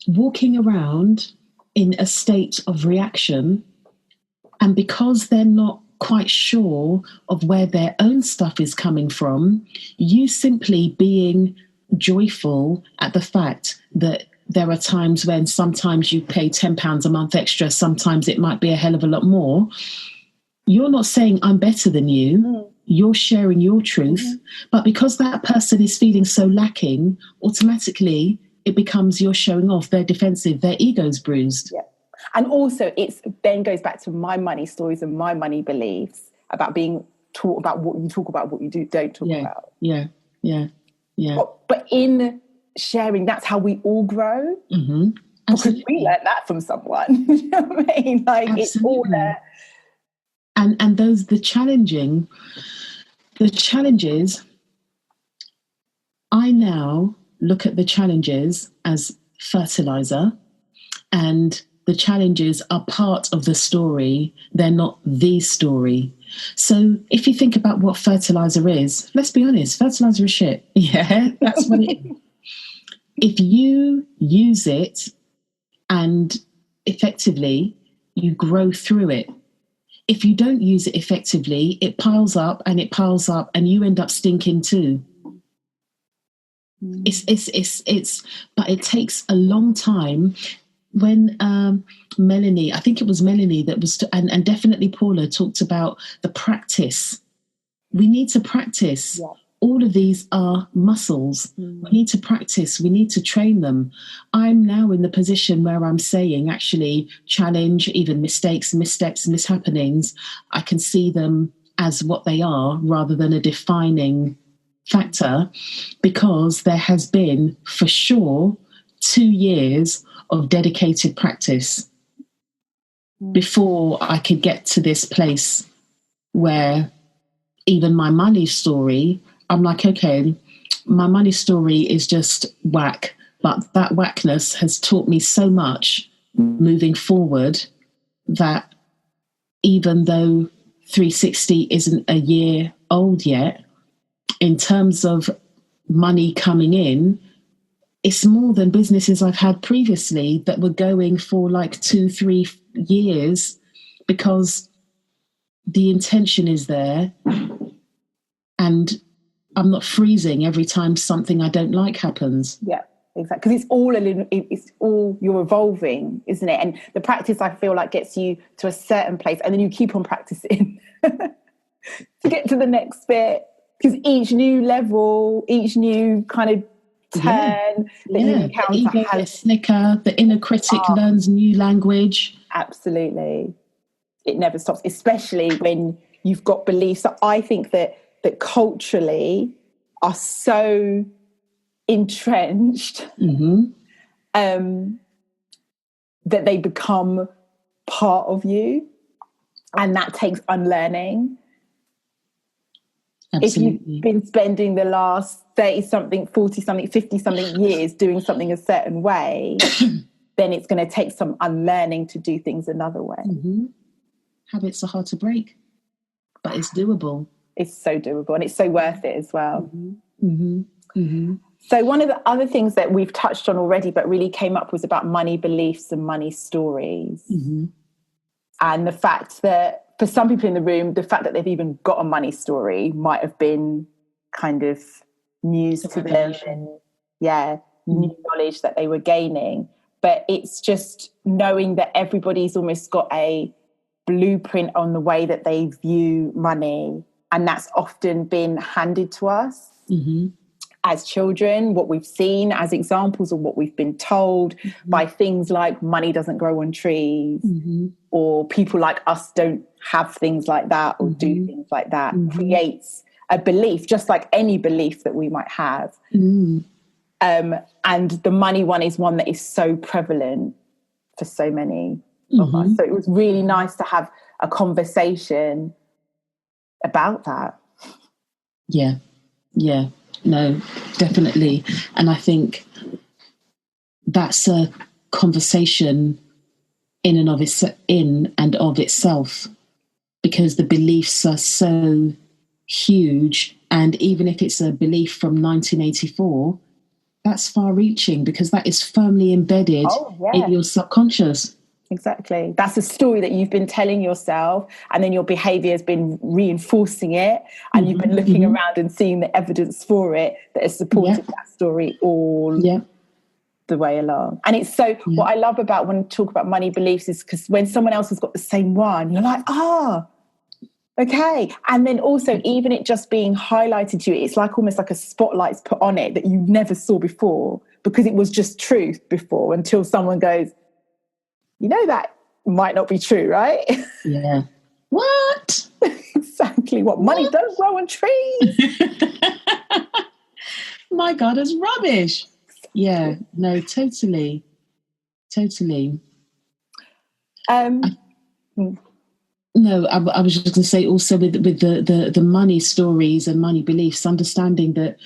Speaker 2: walking around in a state of reaction, and because they're not quite sure of where their own stuff is coming from, you simply being joyful at the fact that there are times when sometimes you pay £10 a month extra, sometimes it might be a hell of a lot more. You're not saying I'm better than you. You're sharing your truth. But because that person is feeling so lacking, automatically it becomes you're showing off. They're defensive. Their ego's bruised.
Speaker 1: Yeah. And also it then goes back to my money stories and my money beliefs about being taught about what you talk about, what you don't talk about.
Speaker 2: Yeah.
Speaker 1: But in sharing, that's how we all grow. Because we learned that from someone. You know what I mean? Like Absolutely. It's all there.
Speaker 2: And the challenges, I now look at the challenges as fertilizer, and the challenges are part of the story. They're not the story. So if you think about what fertilizer is, let's be honest, fertilizer is shit. Yeah, that's what it is. If you use it and effectively, you grow through it. If you don't use it effectively, it piles up and and you end up stinking too. But it takes a long time. when Melanie, I think it was Melanie that was, and definitely Paula talked about the practice. We need to practice.
Speaker 1: Yeah.
Speaker 2: All of these are muscles. We need to practice. We need to train them. I'm now in the position where I'm saying, actually, challenge, even mistakes, missteps, mishappenings, I can see them as what they are rather than a defining factor, because there has been, for sure, 2 years of dedicated practice before I could get to this place where even my money story, I'm like, okay, my money story is just whack, but that whackness has taught me so much moving forward that even though 360 isn't a year old yet, in terms of money coming in, it's more than businesses I've had previously that were going for like 2-3 years, because the intention is there and I'm not freezing every time something I don't like happens.
Speaker 1: Yeah, exactly. Because it's all you're evolving, isn't it? And the practice, I feel like, gets you to a certain place, and then you keep on practicing to get to the next bit. Because each new level, each new kind of turn that you encounter,
Speaker 2: the ego gets slicker, the inner critic learns new language.
Speaker 1: Absolutely, it never stops. Especially when you've got beliefs that I think that culturally are so entrenched that they become part of you, and that takes unlearning.
Speaker 2: Absolutely.
Speaker 1: If you've been spending the last 30-something, 40-something, 50-something years doing something a certain way, then it's going to take some unlearning to do things another way.
Speaker 2: Habits are hard to break, but it's doable.
Speaker 1: It's so doable, and it's so worth it as well. So one of the other things that we've touched on already but really came up was about money beliefs and money stories. And the fact that for some people in the room, the fact that they've even got a money story might have been kind of news to them, and new knowledge that they were gaining. But it's just knowing that everybody's almost got a blueprint on the way that they view money, and that's often been handed to us as children, what we've seen as examples of what we've been told by things like money doesn't grow on trees, or people like us don't have things like that or do things like that. Creates a belief, just like any belief that we might have. And the money one is one that is so prevalent for so many of us. So it was really nice to have a conversation about that.
Speaker 2: No, definitely. And I think that's a conversation in and of itself, because the beliefs are so huge. And even if it's a belief from 1984, that's far reaching, because that is firmly embedded in your subconscious.
Speaker 1: Exactly. That's a story that you've been telling yourself, and then your behavior has been reinforcing it, and you've been looking around and seeing the evidence for it that has supported that story all the way along. And it's so what I love about when I talk about money beliefs is because when someone else has got the same one, you're like, okay. And then also even it just being highlighted to you, it's like almost like a spotlight's put on it that you never saw before, because it was just truth before, until someone goes, you know, that might not be true, right?
Speaker 2: Yeah. What?
Speaker 1: Exactly. What? Money don't grow on trees.
Speaker 2: My God, it's rubbish. Yeah. No, totally. No, I was just going to say also with the money stories and money beliefs, understanding that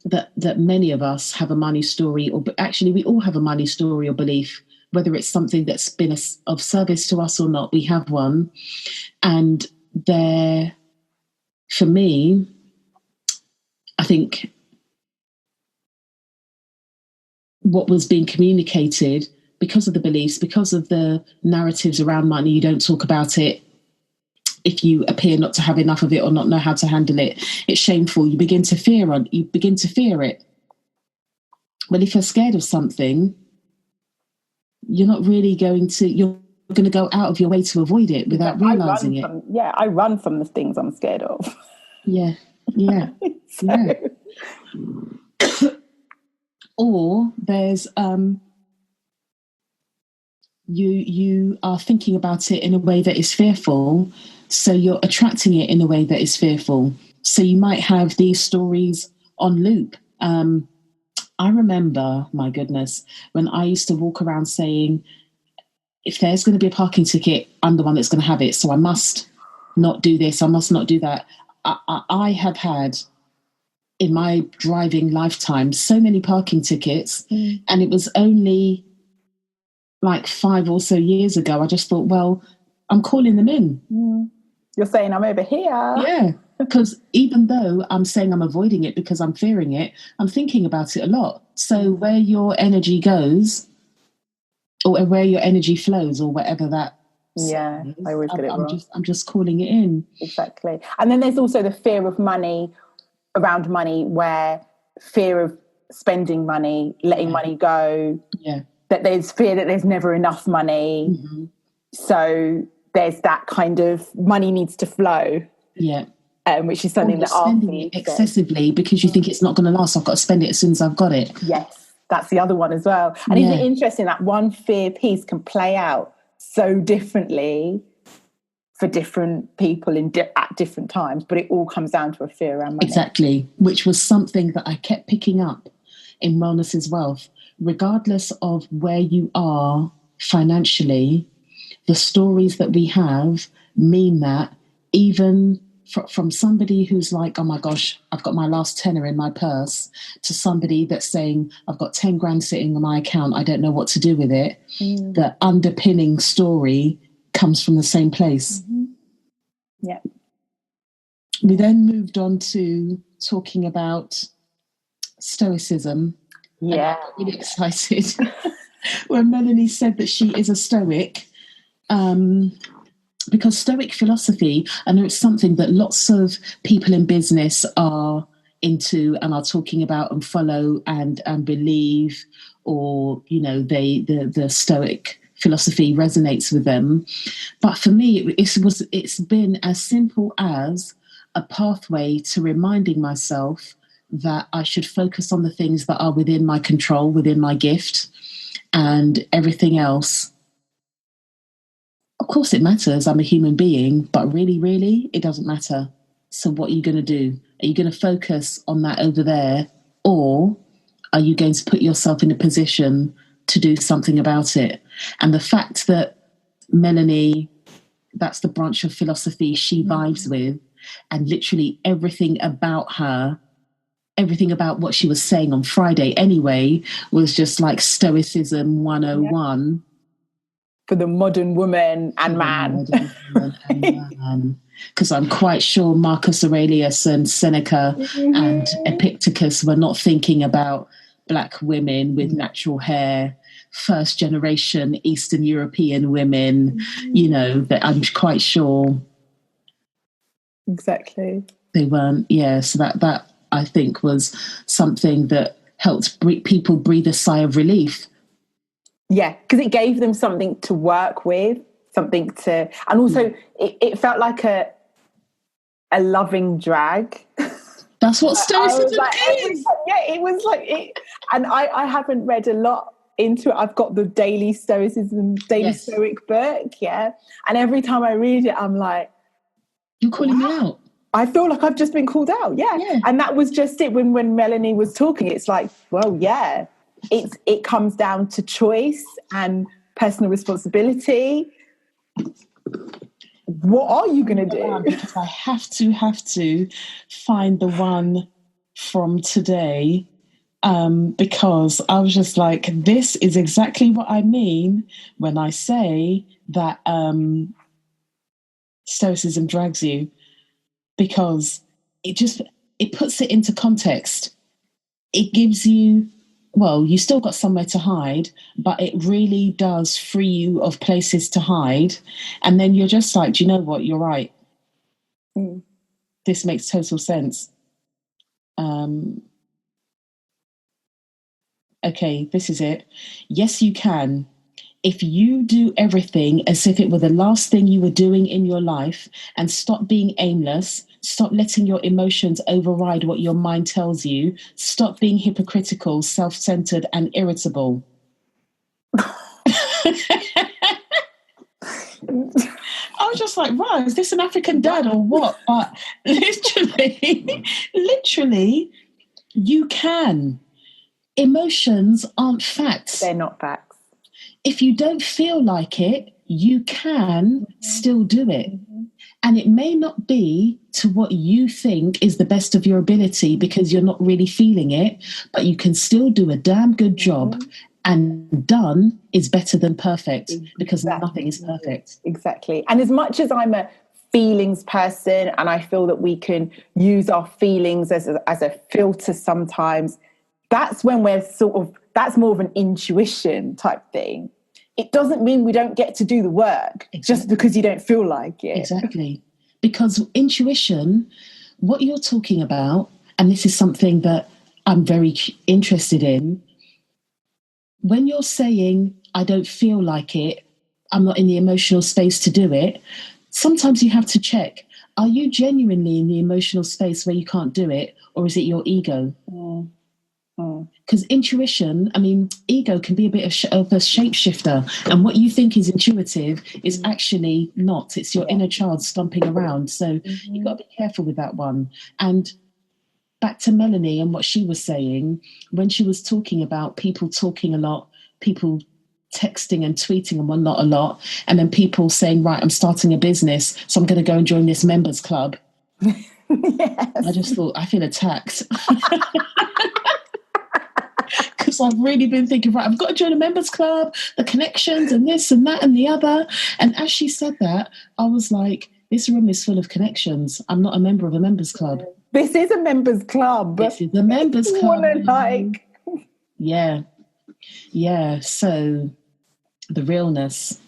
Speaker 2: that many of us have a money story, or actually we all have a money story or belief. Whether it's something that's been of service to us or not, we have one. And for me, I think what was being communicated, because of the beliefs, because of the narratives around money, you don't talk about it. If you appear not to have enough of it or not know how to handle it, it's shameful. You begin to fear it. Well, if you're scared of something, you're not really going to go out of your way to avoid it without realizing it.
Speaker 1: I run from the things I'm scared of.
Speaker 2: Yeah. So. Yeah. Or there's you are thinking about it in a way that is fearful, so you're attracting it in a way that is fearful. So you might have these stories on loop. I remember, my goodness, when I used to walk around saying, if there's going to be a parking ticket, I'm the one that's going to have it. So I must not do this. I must not do that. I have had in my driving lifetime so many parking tickets, and it was only like 5 or so years ago, I just thought, well, I'm calling them in.
Speaker 1: You're saying I'm over here.
Speaker 2: Yeah, because even though I'm saying I'm avoiding it because I'm fearing it, I'm thinking about it a lot. So where your energy goes, or where your energy flows, or whatever that is,
Speaker 1: I always get it wrong.
Speaker 2: I'm just calling it in.
Speaker 1: Exactly. And then there's also the fear of money, around money, where fear of spending money, letting money go.
Speaker 2: Yeah.
Speaker 1: That there's fear that there's never enough money. So there's that kind of money needs to flow.
Speaker 2: Yeah.
Speaker 1: Which is something that
Speaker 2: spending it excessively because you think it's not going to last. I've got to spend it as soon as I've got it.
Speaker 1: Yes, that's the other one as well. And isn't it interesting that one fear piece can play out so differently for different people at different times, but it all comes down to a fear around money.
Speaker 2: Exactly, which was something that I kept picking up in Wellness is Wealth. Regardless of where you are financially, the stories that we have mean that even from somebody who's like, oh my gosh, I've got my last tenner in my purse, to somebody that's saying, I've got 10 grand sitting on my account, I don't know what to do with it. The underpinning story comes from the same place.
Speaker 1: Yeah.
Speaker 2: We then moved on to talking about Stoicism.
Speaker 1: Yeah.
Speaker 2: I'm really excited when Melanie said that she is a Stoic, because Stoic philosophy, I know it's something that lots of people in business are into and are talking about and follow and believe, or, you know, the Stoic philosophy resonates with them. But for me, it's been as simple as a pathway to reminding myself that I should focus on the things that are within my control, within my gift, and everything else. Of course it matters, I'm a human being, but really, really, it doesn't matter. So what are you going to do? Are you going to focus on that over there, or are you going to put yourself in a position to do something about it? And the fact that Melanie, that's the branch of philosophy she vibes with, and literally everything about her, everything about what she was saying on Friday anyway, was just like Stoicism 101.
Speaker 1: For the modern woman and man.
Speaker 2: Because I'm quite sure Marcus Aurelius and Seneca and Epictetus were not thinking about Black women with natural hair, first generation Eastern European women, you know, that I'm quite sure.
Speaker 1: Exactly.
Speaker 2: They weren't, so that I think was something that helped people breathe a sigh of relief.
Speaker 1: Yeah, because it gave them something to work with, something to, and also it felt like a loving drag.
Speaker 2: That's what Stoicism is.
Speaker 1: It was like it, and I haven't read a lot into it. I've got the Daily Stoicism, Stoic book, and every time I read it, I'm like,
Speaker 2: you're calling me out.
Speaker 1: I feel like I've just been called out, and that was just it. When Melanie was talking, it's like, well, it comes down to choice and personal responsibility. What are you going to do?
Speaker 2: Because I have to find the one from today, because I was just like, this is exactly what I mean when I say that Stoicism drags you, because it puts it into context. It gives you, well, you still got somewhere to hide, but it really does free you of places to hide. And then you're just like, do you know what? You're right. This makes total sense. Okay, this is it. Yes, you can. if you do everything as if it were the last thing you were doing in your life and stop being aimless, stop letting your emotions override what your mind tells you, stop being hypocritical, self-centered and irritable. I was just like, right, is this an African dad or what? But literally, you can. Emotions aren't facts.
Speaker 1: They're not facts.
Speaker 2: If you don't feel like it, you can still do it. And it may not be to what you think is the best of your ability because you're not really feeling it, but you can still do a damn good job. And done is better than perfect because nothing is perfect.
Speaker 1: Exactly. And as much as I'm a feelings person and I feel that we can use our feelings as a filter sometimes, that's when we're that's more of an intuition type thing. It doesn't mean we don't get to do the work just because you don't feel like it.
Speaker 2: Exactly. Because intuition, what you're talking about, and this is something that I'm very interested in, when you're saying, I don't feel like it, I'm not in the emotional space to do it, sometimes you have to check, are you genuinely in the emotional space where you can't do it, or is it your ego? Because intuition, ego can be a bit of a shapeshifter, and what you think is intuitive is actually not. It's your inner child stomping around. So you've got to be careful with that one. And back to Melanie and what she was saying, when she was talking about people talking a lot, people texting and tweeting and whatnot a lot, and then people saying, right, I'm starting a business, so I'm going to go and join this members club.
Speaker 1: Yes.
Speaker 2: I just thought, I feel attacked. Because I've really been thinking, right, I've got to join a members club, the connections and this and that and the other. And as she said that, I was like, this room is full of connections. I'm not a member of a members club.
Speaker 1: This is a members club.
Speaker 2: This is a members club. Yeah. So the realness.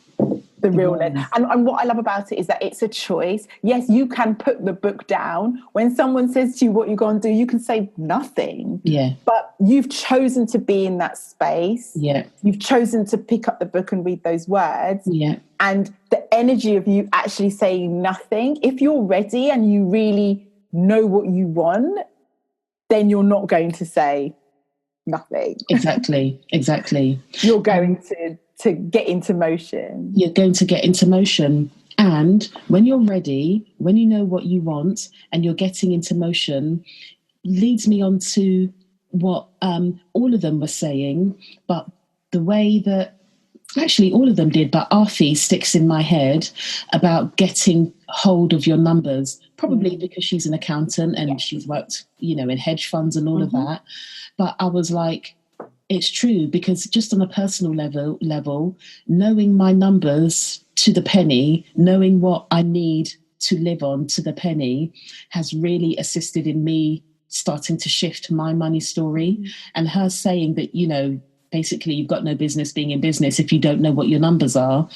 Speaker 1: The realness. And what I love about it is that it's a choice. Yes, you can put the book down. When someone says to you what you're going to do, you can say nothing.
Speaker 2: Yeah.
Speaker 1: But you've chosen to be in that space.
Speaker 2: Yeah.
Speaker 1: You've chosen to pick up the book and read those words.
Speaker 2: Yeah.
Speaker 1: And the energy of you actually saying nothing, if you're ready and you really know what you want, then you're not going to say nothing.
Speaker 2: Exactly.
Speaker 1: You're going to get into motion.
Speaker 2: You're going to get into motion. And when you're ready, when you know what you want and you're getting into motion, leads me on to what all of them were saying, but the way that actually all of them did, but Arfi sticks in my head about getting hold of your numbers, probably because she's an accountant and she's worked, in hedge funds and all of that. But I was like, it's true, because just on a personal level, knowing my numbers to the penny, knowing what I need to live on to the penny has really assisted in me starting to shift my money story. And her saying that, basically you've got no business being in business if you don't know what your numbers are.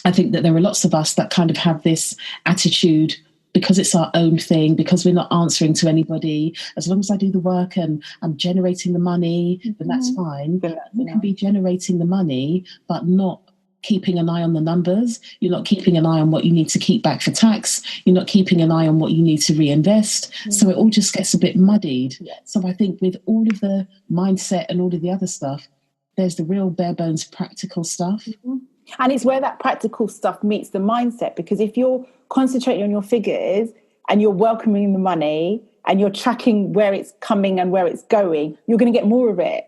Speaker 2: I think that there are lots of us that kind of have this attitude, because it's our own thing, because we're not answering to anybody. As long as I do the work and I'm generating the money, then that's fine. You can be generating the money, but not keeping an eye on the numbers. You're not keeping an eye on what you need to keep back for tax. You're not keeping an eye on what you need to reinvest. So it all just gets a bit muddied. So I think with all of the mindset and all of the other stuff, there's the real bare bones practical stuff.
Speaker 1: And it's where that practical stuff meets the mindset, because if you're concentrating on your figures and you're welcoming the money and you're tracking where it's coming and where it's going, you're going to get more of it.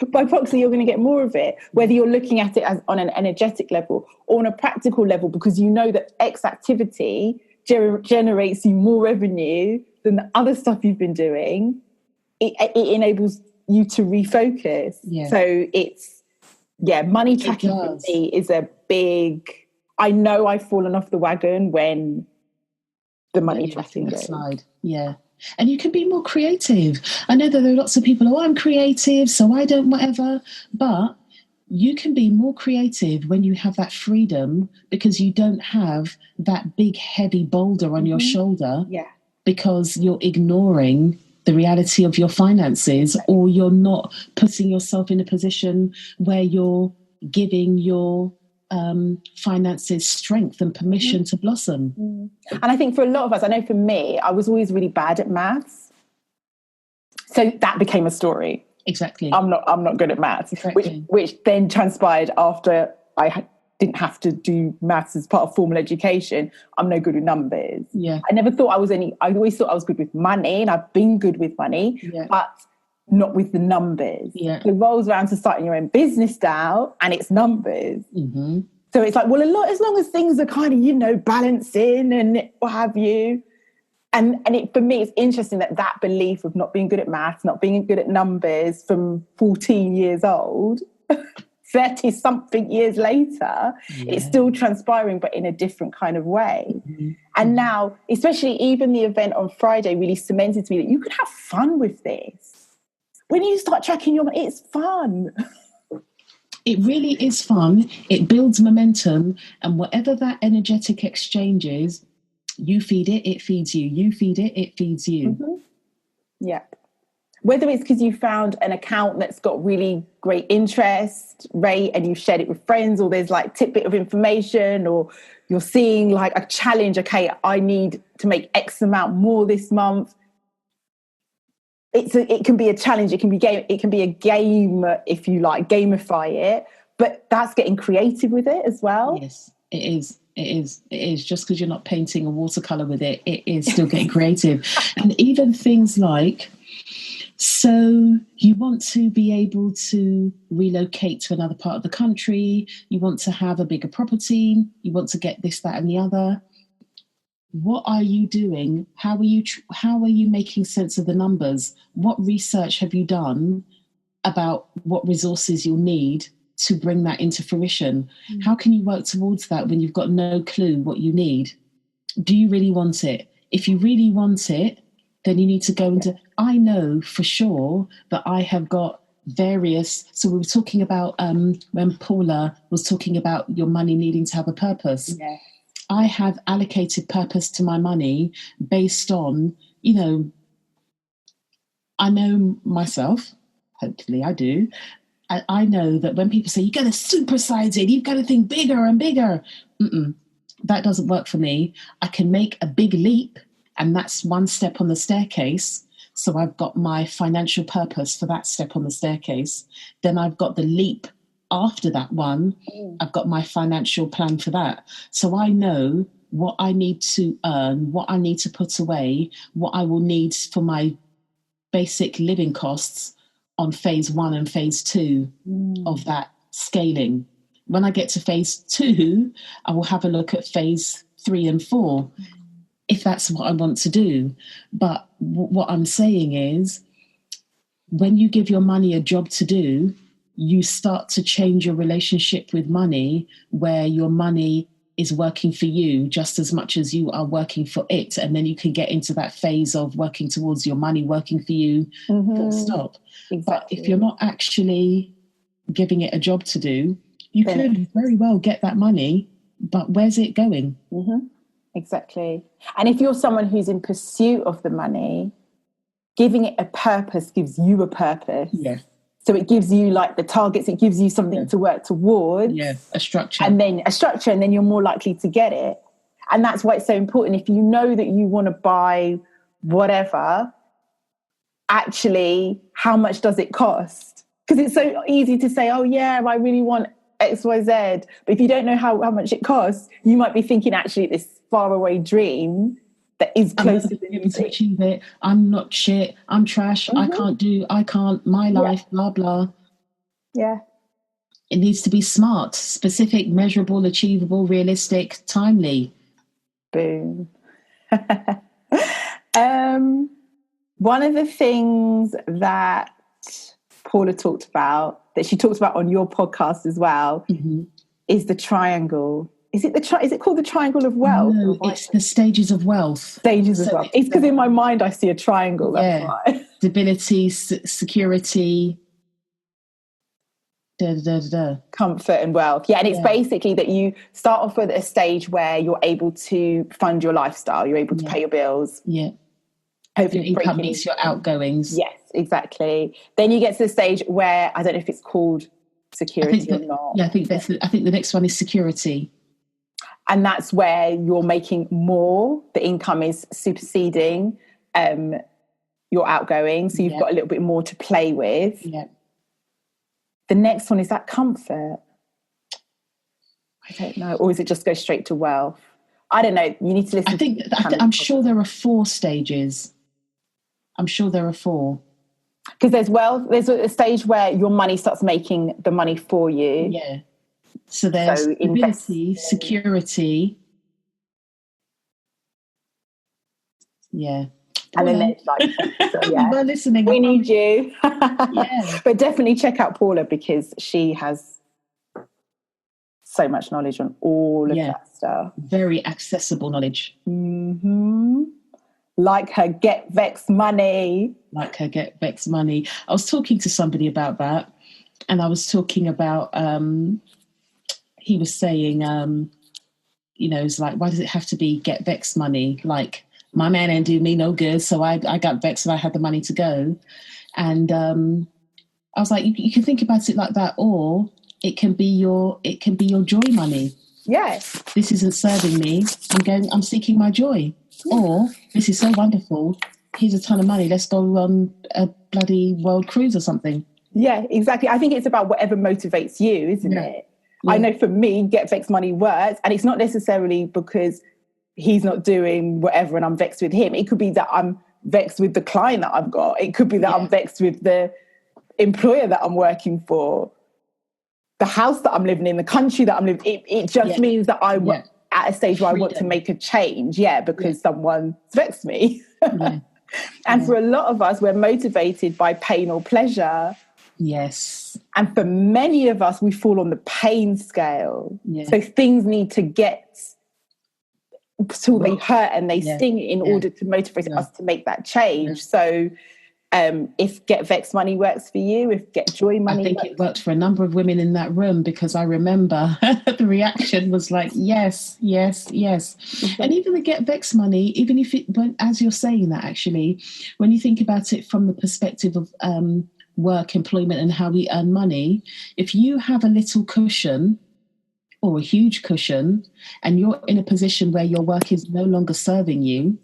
Speaker 1: By proxy, you're going to get more of it, whether you're looking at it as on an energetic level or on a practical level, because you know that X activity generates you more revenue than the other stuff you've been doing. It enables you to refocus. So it's, money tracking for me is a big... I know I've fallen off the wagon when the money tracking goes.
Speaker 2: And you can be more creative. I know that there are lots of people, I'm creative, so I don't whatever. But you can be more creative when you have that freedom, because you don't have that big, heavy boulder on your shoulder, because you're ignoring the reality of your finances, or you're not putting yourself in a position where you're giving your finances strength and permission to blossom.
Speaker 1: And I think for a lot of us, I know for me, I was always really bad at maths. So that became a story.
Speaker 2: Exactly.
Speaker 1: I'm not good at maths,
Speaker 2: Exactly.
Speaker 1: which then transpired after I didn't have to do maths as part of formal education. I'm no good with numbers.
Speaker 2: Yeah.
Speaker 1: I never thought I always thought I was good with money, and I've been good with money, but not with the numbers.
Speaker 2: Yeah.
Speaker 1: So it rolls around to starting your own business now, and it's numbers.
Speaker 2: Mm-hmm.
Speaker 1: So it's like, well, as long as things are kind of, balancing and what have you. And for me, it's interesting that belief of not being good at maths, not being good at numbers from 14 years old, 30-something years later, it's still transpiring, but in a different kind of way. Mm-hmm. And now, especially even the event on Friday really cemented to me that you can have fun with this. When you start tracking your money, it's fun.
Speaker 2: It really is fun. It builds momentum. And whatever that energetic exchange is, you feed it, it feeds you. You feed it, it feeds you.
Speaker 1: Mm-hmm. Yeah. Whether it's because you found an account that's got really great interest rate and you've shared it with friends, or there's like tidbit of information, or you're seeing like a challenge. Okay, I need to make X amount more this month. It can be a challenge. It can be a game, if you like, gamify it. But that's getting creative with it as well.
Speaker 2: Yes, it is. It is. Just because you're not painting a watercolor with it, it is still getting creative. And even things like, so you want to be able to relocate to another part of the country, you want to have a bigger property, you want to get this, that, and the other. What are you doing? How are you making sense of the numbers? What research have you done about what resources you'll need to bring that into fruition? How can you work towards that when you've got no clue what you need? Do you really want it? If you really want it, then you need to go into, I know for sure that I have got various, so we were talking about when Paula was talking about your money needing to have a purpose.
Speaker 1: Yeah.
Speaker 2: I have allocated purpose to my money based on, I know myself, hopefully I do. I know that when people say, you've got to supersize it, you've got to think bigger and bigger. That doesn't work for me. I can make a big leap, and that's one step on the staircase. So I've got my financial purpose for that step on the staircase. Then I've got the leap after that one. I've got my financial plan for that. So I know what I need to earn, what I need to put away, what I will need for my basic living costs on phase 1 and phase 2 of that scaling. When I get to phase 2, I will have a look at phase 3 and 4, if that's what I want to do. But what I'm saying is, when you give your money a job to do, you start to change your relationship with money, where your money is working for you just as much as you are working for it. And then you can get into that phase of working towards your money working for you, full stop. Exactly. But if you're not actually giving it a job to do, you could very well get that money, but where's it going?
Speaker 1: Exactly. And if you're someone who's in pursuit of the money, giving it a purpose gives you a purpose.
Speaker 2: Yeah.
Speaker 1: So it gives you like the targets, it gives you something to work towards.
Speaker 2: Yeah, a structure.
Speaker 1: And then you're more likely to get it. And that's why it's so important. If you know that you want to buy whatever, actually, how much does it cost? Because it's so easy to say, oh yeah, I really want X, Y, Z. But if you don't know how much it costs, you might be thinking actually this faraway dream that is closer than you
Speaker 2: to achieve it. I'm not shit. I'm trash. I can't, my life, blah, blah.
Speaker 1: Yeah.
Speaker 2: It needs to be smart, specific, measurable, achievable, realistic, timely.
Speaker 1: Boom. One of the things that Paula talked about, that she talked about on your podcast as well, is the triangle. Is it called the triangle of wealth?
Speaker 2: No, it's the stages of wealth.
Speaker 1: Stages of wealth. It's because in my mind I see a triangle. That's why.
Speaker 2: Stability, security,
Speaker 1: comfort and wealth. Yeah, and it's basically that you start off with a stage where you're able to fund your lifestyle. You're able to pay your bills.
Speaker 2: Yeah.
Speaker 1: Hopefully
Speaker 2: your income meets your outgoings.
Speaker 1: Yes, exactly. Then you get to the stage where, I don't know if it's called security or not.
Speaker 2: Yeah, I think the next one is security.
Speaker 1: And that's where you're making more. The income is superseding your outgoing. So you've got a little bit more to play with. Yeah. The next one is that comfort. I don't know. Or is it just go straight to wealth? I don't know. You need to listen.
Speaker 2: I'm sure there are 4 stages. I'm sure there are 4.
Speaker 1: Because there's wealth. There's a stage where your money starts making the money for you.
Speaker 2: Yeah. So there's stability, security. Yeah.
Speaker 1: And then there's like,
Speaker 2: we're listening.
Speaker 1: We need you. Yeah. But definitely check out Paula, because she has so much knowledge on all of that stuff.
Speaker 2: Very accessible knowledge.
Speaker 1: Mm-hmm. Like her Get Vex Money.
Speaker 2: I was talking to somebody about that, and I was talking about, he was saying, it's like, why does it have to be Get Vex Money? Like, my man ain't do me no good, so I got vexed and I had the money to go. And I was like, you can think about it like that, or it can be your joy money.
Speaker 1: Yes.
Speaker 2: This isn't serving me. I'm seeking my joy. Or this is so wonderful. Here's a ton of money. Let's go on a bloody world cruise or something.
Speaker 1: Yeah, exactly. I think it's about whatever motivates you, isn't it? Yeah. I know for me, Get Vex Money works, and it's not necessarily because he's not doing whatever and I'm vexed with him. It could be that I'm vexed with the client that I've got. It could be that I'm vexed with the employer that I'm working for, the house that I'm living in, the country that I'm living in. It just means that I'm at a stage where I want to make a change, because someone's vexed me. And for a lot of us, we're motivated by pain or pleasure.
Speaker 2: Yes.
Speaker 1: And for many of us, we fall on the pain scale. Yeah. So things need to get till they hurt and they sting in order to motivate us to make that change. So if Get Vex Money works for you, if Get Joy Money,
Speaker 2: I think it worked for a number of women in that room, because I remember the reaction was like, yes. Mm-hmm. And even the Get Vex Money, even if as you're saying that, actually, when you think about it from the perspective of work, employment, and how we earn money, if you have a little cushion or a huge cushion, and you're in a position where your work is no longer serving you,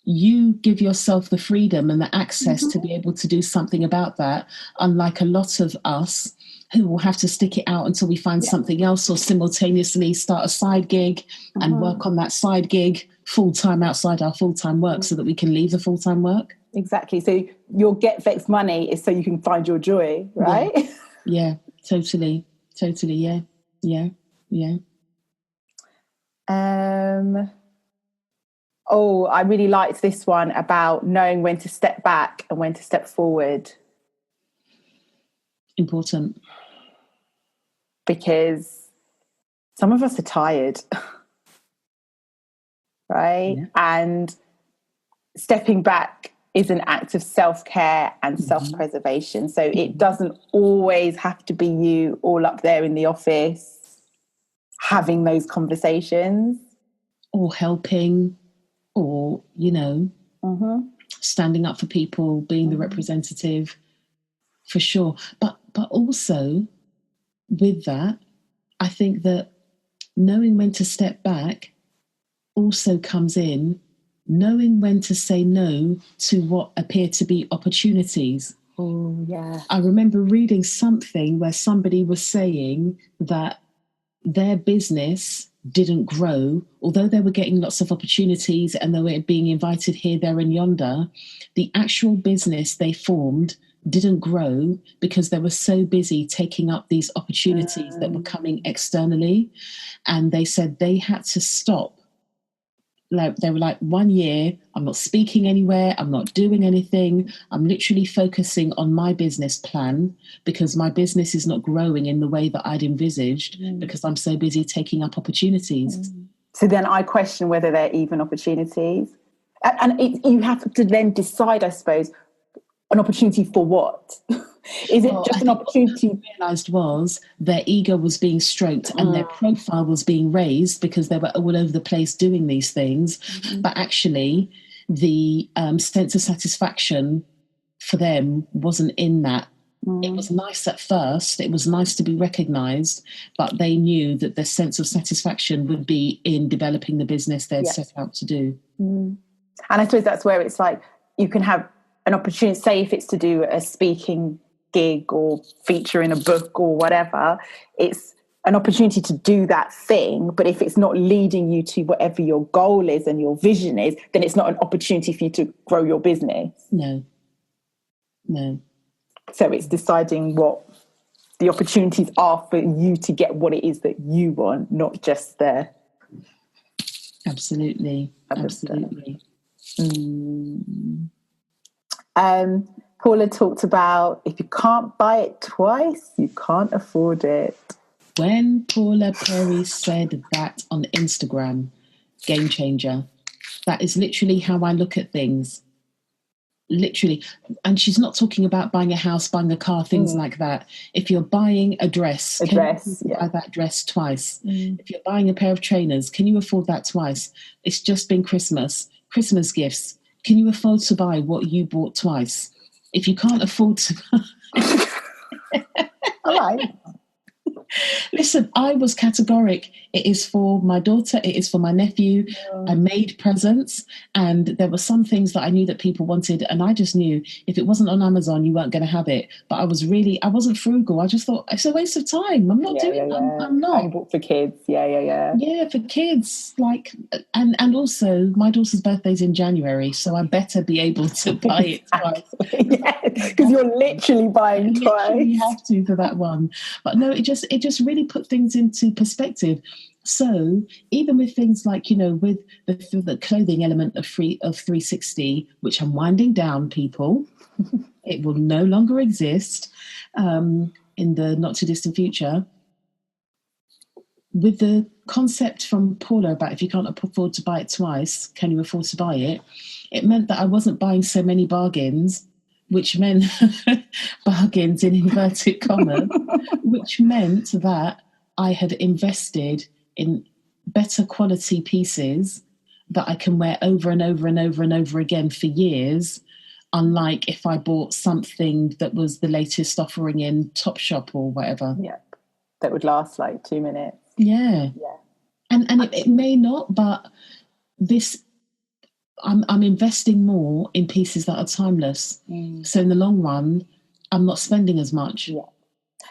Speaker 2: you give yourself the freedom and the access to be able to do something about that, unlike a lot of us who will have to stick it out until we find something else, or simultaneously start a side gig and work on that side gig full-time outside our full-time work so that we can leave the full-time work.
Speaker 1: Exactly. So your Get Vex Money is so you can find your joy, right?
Speaker 2: Yeah, totally, yeah.
Speaker 1: I really liked this one about knowing when to step back and when to step forward.
Speaker 2: Important.
Speaker 1: Because some of us are tired, right? Yeah. And stepping back is an act of self-care and self-preservation. So it doesn't always have to be you all up there in the office having those conversations.
Speaker 2: Or helping, or, standing up for people, being the representative, for sure. But also with that, I think that knowing when to step back also comes in knowing when to say no to what appear to be opportunities.
Speaker 1: Oh, yeah.
Speaker 2: I remember reading something where somebody was saying that their business didn't grow, although they were getting lots of opportunities and they were being invited here, there and yonder. The actual business they formed didn't grow because they were so busy taking up these opportunities that were coming externally. And they said they had to stop. Like, they were like, 1 year, I'm not speaking anywhere, I'm not doing anything, I'm literally focusing on my business plan because my business is not growing in the way that I'd envisaged because I'm so busy taking up opportunities.
Speaker 1: So then I question whether they're even opportunities. And you have to then decide, I suppose, an opportunity for what? Is it just an opportunity?
Speaker 2: What I realised was their ego was being stroked and their profile was being raised because they were all over the place doing these things. But actually, the sense of satisfaction for them wasn't in that. It was nice at first. It was nice to be recognised, but they knew that their sense of satisfaction would be in developing the business they'd set out to do.
Speaker 1: And I suppose that's where it's like you can have an opportunity, say if it's to do a speaking gig or feature in a book or whatever, it's an opportunity to do that thing. But if it's not leading you to whatever your goal is and your vision is, then it's not an opportunity for you to grow your business.
Speaker 2: No.
Speaker 1: So it's deciding what the opportunities are for you to get what it is that you want, not just the...
Speaker 2: Absolutely.
Speaker 1: Paula talked about if you can't buy it twice, you can't afford it.
Speaker 2: When Paula Perry said that on Instagram, game changer. That is literally how I look at things. Literally. And she's not talking about buying a house, buying a car, things like that. If you're buying a dress, can you buy that dress twice? If you're buying a pair of trainers, can you afford that twice? It's just been Christmas gifts. Can you afford to buy what you bought twice? If you can't afford to...
Speaker 1: All right.
Speaker 2: Listen, I was categoric. It is for my daughter. It is for my nephew. I made presents, and there were some things that I knew that people wanted, and I just knew if it wasn't on Amazon, you weren't going to have it. But I wasn't frugal. I just thought it's a waste of time. I'm not doing it. I'm not.
Speaker 1: I bought for kids. Yeah,
Speaker 2: for kids. And also my daughter's birthday's in January, so I better be able to buy it twice.
Speaker 1: Because you're literally buying twice.
Speaker 2: You have to for that one. But no, it just really put things into perspective. So even with things like, with the clothing element of 360, which I'm winding down, people, it will no longer exist in the not too distant future. With the concept from Paula about if you can't afford to buy it twice, can you afford to buy it? It meant that I wasn't buying so many bargains, which meant bargains in inverted commas, which meant that I had invested in better quality pieces that I can wear over and over and over and over again for years, unlike if I bought something that was the latest offering in Topshop or whatever.
Speaker 1: Yeah, that would last like 2 minutes.
Speaker 2: Yeah. And it may not, but this... I'm investing more in pieces that are timeless. So in the long run, I'm not spending as much.
Speaker 1: Yeah.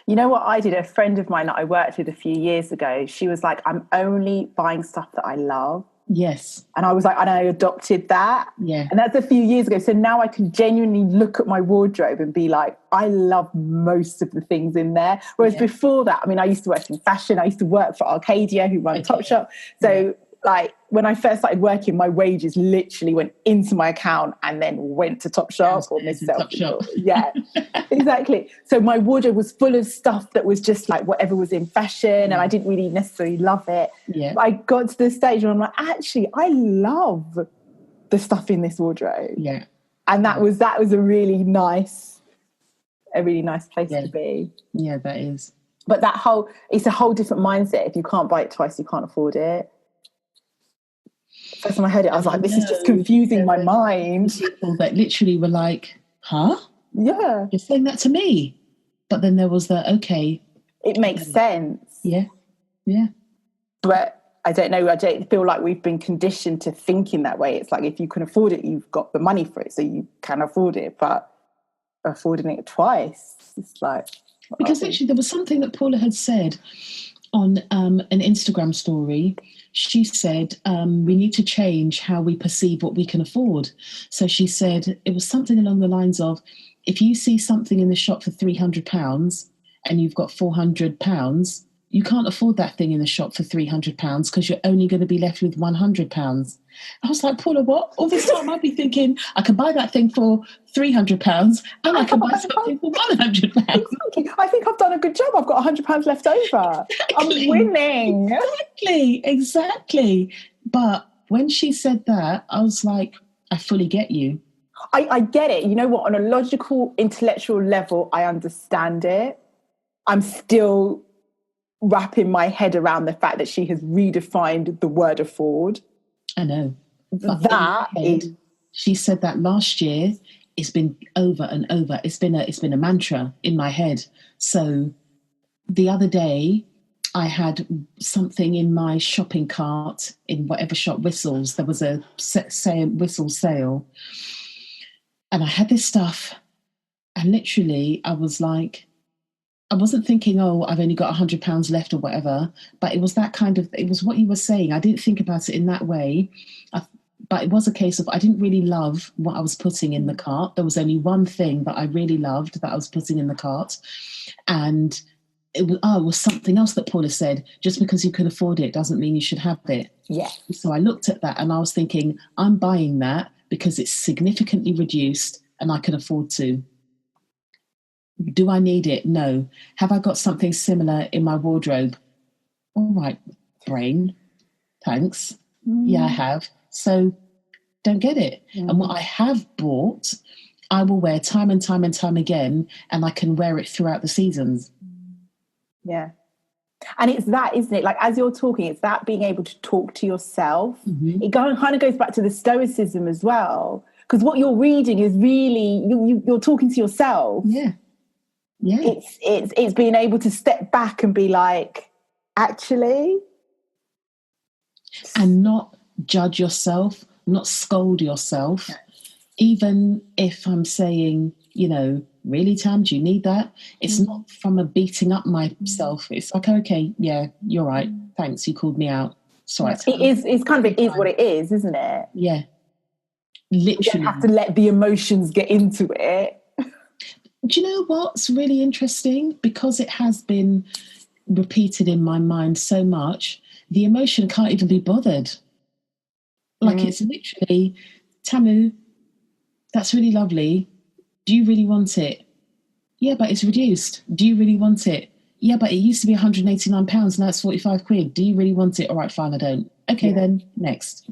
Speaker 1: You know what I did? A friend of mine that I worked with a few years ago, she was like, I'm only buying stuff that I love.
Speaker 2: Yes.
Speaker 1: And I was like, and I adopted that.
Speaker 2: Yeah.
Speaker 1: And that's a few years ago. So now I can genuinely look at my wardrobe and be like, I love most of the things in there. Whereas before that, I mean, I used to work in fashion. I used to work for Arcadia, who run Topshop. So like when I first started working, my wages literally went into my account and then went to Topshop or Miss
Speaker 2: Topshop.
Speaker 1: Yeah, exactly. So my wardrobe was full of stuff that was just like whatever was in fashion, and I didn't really necessarily love it.
Speaker 2: Yeah.
Speaker 1: But I got to the stage where I'm like, actually, I love the stuff in this wardrobe.
Speaker 2: Yeah.
Speaker 1: And that was a really nice place to be.
Speaker 2: Yeah, that is.
Speaker 1: But it's a whole different mindset. If you can't buy it twice, you can't afford it. First time I heard it, I was like, this is just confusing my mind.
Speaker 2: People that literally were like, huh?
Speaker 1: Yeah.
Speaker 2: You're saying that to me? But then there was the, okay.
Speaker 1: It makes sense.
Speaker 2: Yeah. Yeah.
Speaker 1: But I don't know, I don't feel like we've been conditioned to think in that way. It's like if you can afford it, you've got the money for it, so you can afford it. But affording it twice, it's like...
Speaker 2: Because actually there was something that Paula had said on an Instagram story. She said, we need to change how we perceive what we can afford. So she said, it was something along the lines of, if you see something in the shop for £300 and you've got £400, you can't afford that thing in the shop for £300 because you're only going to be left with £100. I was like, Paula, what? All this time I'd be thinking, I can buy that thing for £300 and I can buy something for £100.
Speaker 1: I think I've done a good job. I've got £100 left over.
Speaker 2: Exactly.
Speaker 1: I'm winning.
Speaker 2: Exactly. But when she said that, I was like, I fully get you.
Speaker 1: I get it. You know what? On a logical, intellectual level, I understand it. I'm still wrapping my head around the fact that she has redefined the word afford.
Speaker 2: I know.
Speaker 1: But that is...
Speaker 2: She said that last year it's been over and over. It's been a mantra in my head. So the other day, I had something in my shopping cart in whatever shop, Whistles. There was a whistle sale. And I had this stuff. And literally, I was like, I wasn't thinking, oh, I've only got £100 left or whatever. But it was it was what you were saying. I didn't think about it in that way. But it was a case of I didn't really love what I was putting in the cart. There was only one thing that I really loved that I was putting in the cart. And it was something else that Paula said, just because you can afford it doesn't mean you should have it.
Speaker 1: Yeah.
Speaker 2: So I looked at that and I was thinking, I'm buying that because it's significantly reduced and I can afford to. Do I need it? No. Have I got something similar in my wardrobe? All right, brain. Thanks. Yeah, I have. So don't get it. And what I have bought, I will wear time and time and time again, and I can wear it throughout the seasons.
Speaker 1: Yeah. And it's that, isn't it? Like, as you're talking, it's that being able to talk to yourself. It kind of goes back to the Stoicism as well, because what you're reading is really, you're talking to yourself.
Speaker 2: Yeah. Yeah.
Speaker 1: It's being able to step back and be like, actually.
Speaker 2: And not judge yourself, not scold yourself. Yeah. Even if I'm saying, really, Tam, do you need that? It's not from a beating up myself. It's like, okay, yeah, you're right. Thanks, you called me out. Sorry.
Speaker 1: It is what it is, isn't it?
Speaker 2: Yeah. Literally.
Speaker 1: You don't have to let the emotions get into it.
Speaker 2: Do you know what's really interesting? Because it has been repeated in my mind so much, the emotion can't even be bothered. Like it's literally, Tamu, that's really lovely. Do you really want it? Yeah, but it's reduced. Do you really want it? Yeah, but it used to be £189, now it's 45 quid. Do you really want it? All right, fine, I don't. Okay, then, next.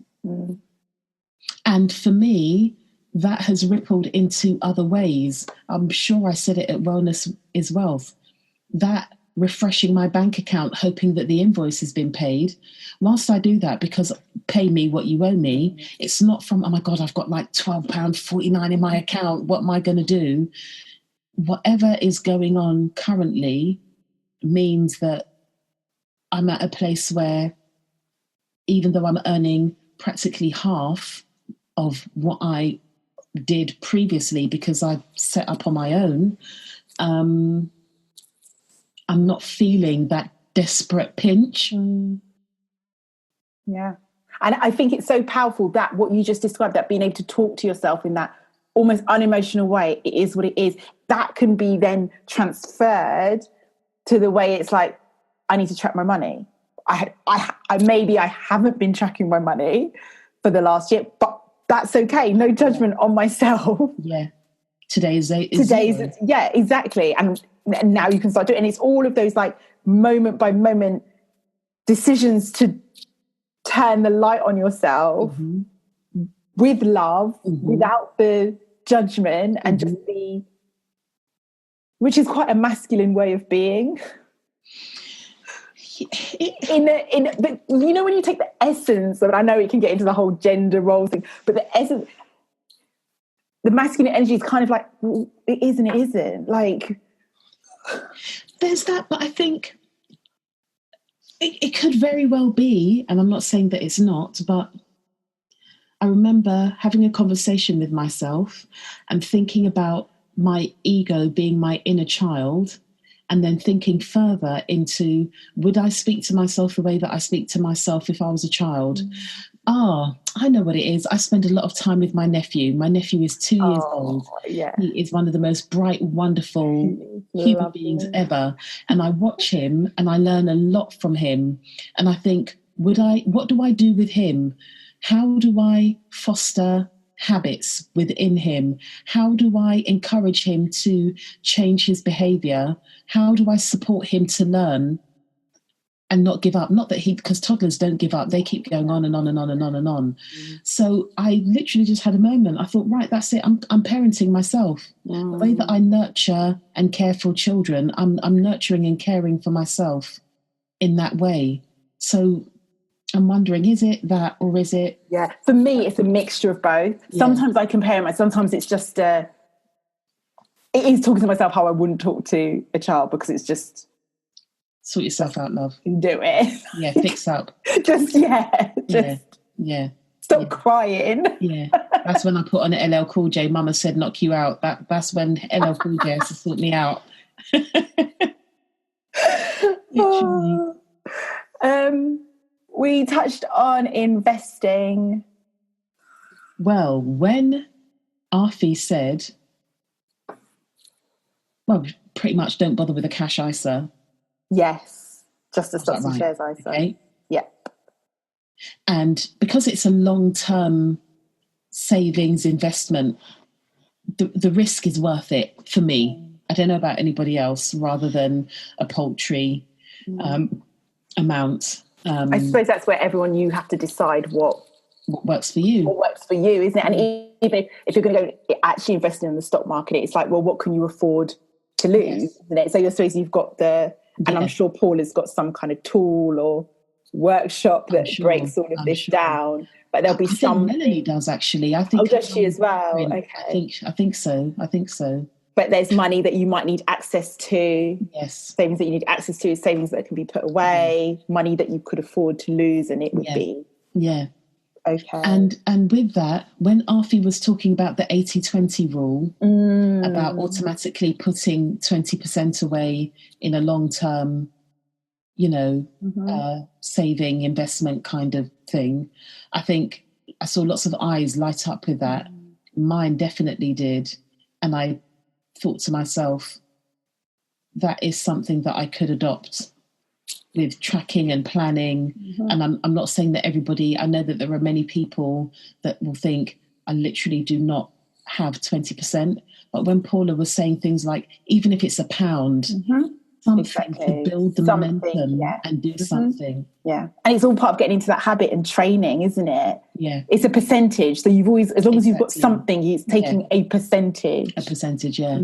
Speaker 2: And for me, that has rippled into other ways. I'm sure I said it at Wellness is Wealth. That refreshing my bank account, hoping that the invoice has been paid. Whilst I do that, because pay me what you owe me, it's not from, oh my God, I've got like £12.49 in my account. What am I going to do? Whatever is going on currently means that I'm at a place where, even though I'm earning practically half of what I did previously because I set up on my own, I'm not feeling that desperate pinch.
Speaker 1: Yeah. And I think it's so powerful that what you just described, that being able to talk to yourself in that almost unemotional way, it is what it is. That can be then transferred to the way it's like, I need to track my money. I maybe I haven't been tracking my money for the last year, but that's okay. No judgment on myself.
Speaker 2: Yeah. Today's
Speaker 1: yeah, exactly. And now you can start doing it. And it's all of those like moment by moment decisions to turn the light on yourself with love, without the judgment, and just be, which is quite a masculine way of being. But when you take the essence of it, I know it can get into the whole gender role thing, but the essence, the masculine energy is kind of like, well, it is and it isn't. Like,
Speaker 2: there's that, but I think it could very well be, and I'm not saying that it's not, but I remember having a conversation with myself and thinking about my ego being my inner child, and then thinking further into, would I speak to myself the way that I speak to myself if I was a child? I know what it is. I spend a lot of time with my nephew. My nephew is 2 years old.
Speaker 1: Yeah.
Speaker 2: He is one of the most bright, wonderful human beings ever. And I watch him and I learn a lot from him. And I think, what do I do with him? How do I foster habits within him? How do I encourage him to change his behavior? How do I support him to learn and not give up? Not that because toddlers don't give up. They keep going on and on and on and on and on. So I literally just had a moment. I thought, right, that's it. I'm parenting myself. The way that I nurture and care for children, I'm nurturing and caring for myself in that way. So I'm wondering, is it that, or is it?
Speaker 1: Yeah, for me, it's a mixture of both.
Speaker 2: Yeah.
Speaker 1: Sometimes I compare them. Sometimes it's just it is talking to myself how I wouldn't talk to a child, because it's just
Speaker 2: Sort yourself out, love.
Speaker 1: do it.
Speaker 2: Yeah, fix up.
Speaker 1: just
Speaker 2: yeah.
Speaker 1: Stop crying.
Speaker 2: Yeah, that's when I put on LL Cool J. Mama said knock you out. That's when LL Cool J has to sort me out. Literally.
Speaker 1: We touched on investing.
Speaker 2: Well, when Arfi said, well, pretty much don't bother with a cash ISA.
Speaker 1: Yes, just a stocks and
Speaker 2: right?
Speaker 1: shares ISA.
Speaker 2: Okay.
Speaker 1: Yeah.
Speaker 2: And because it's a long-term savings investment, the risk is worth it for me. I don't know about anybody else, rather than a paltry amount.
Speaker 1: I suppose that's where you have to decide what
Speaker 2: works for you.
Speaker 1: What works for you, isn't it? And even if you're going to go actually investing in the stock market, it's like, well, what can you afford to lose? Yes. Isn't it? So you've got and I'm sure Paula's got some kind of tool or workshop that breaks all of this down. But there'll be some.
Speaker 2: Think Melanie does, actually. I think.
Speaker 1: Oh, does she as well?
Speaker 2: Okay. I think so. But
Speaker 1: there's money that you might need access to.
Speaker 2: Yes.
Speaker 1: Savings that you need access to, savings that can be put away, money that you could afford to lose, and it would be.
Speaker 2: Yeah.
Speaker 1: Okay.
Speaker 2: And with that, when Arfi was talking about the 80-20 rule, about automatically putting 20% away in a long-term, saving investment kind of thing, I think I saw lots of eyes light up with that. Mine definitely did. And I thought to myself, that is something that I could adopt with tracking and planning. And I'm not saying that everybody, I know that there are many people that will think, I literally do not have 20%. But when Paula was saying things like, even if it's £1, something to build the momentum and do something.
Speaker 1: Yeah. And it's all part of getting into that habit and training, isn't it?
Speaker 2: Yeah.
Speaker 1: It's a percentage. So you've always, as long as you've got something, it's taking a percentage.
Speaker 2: A percentage, yeah.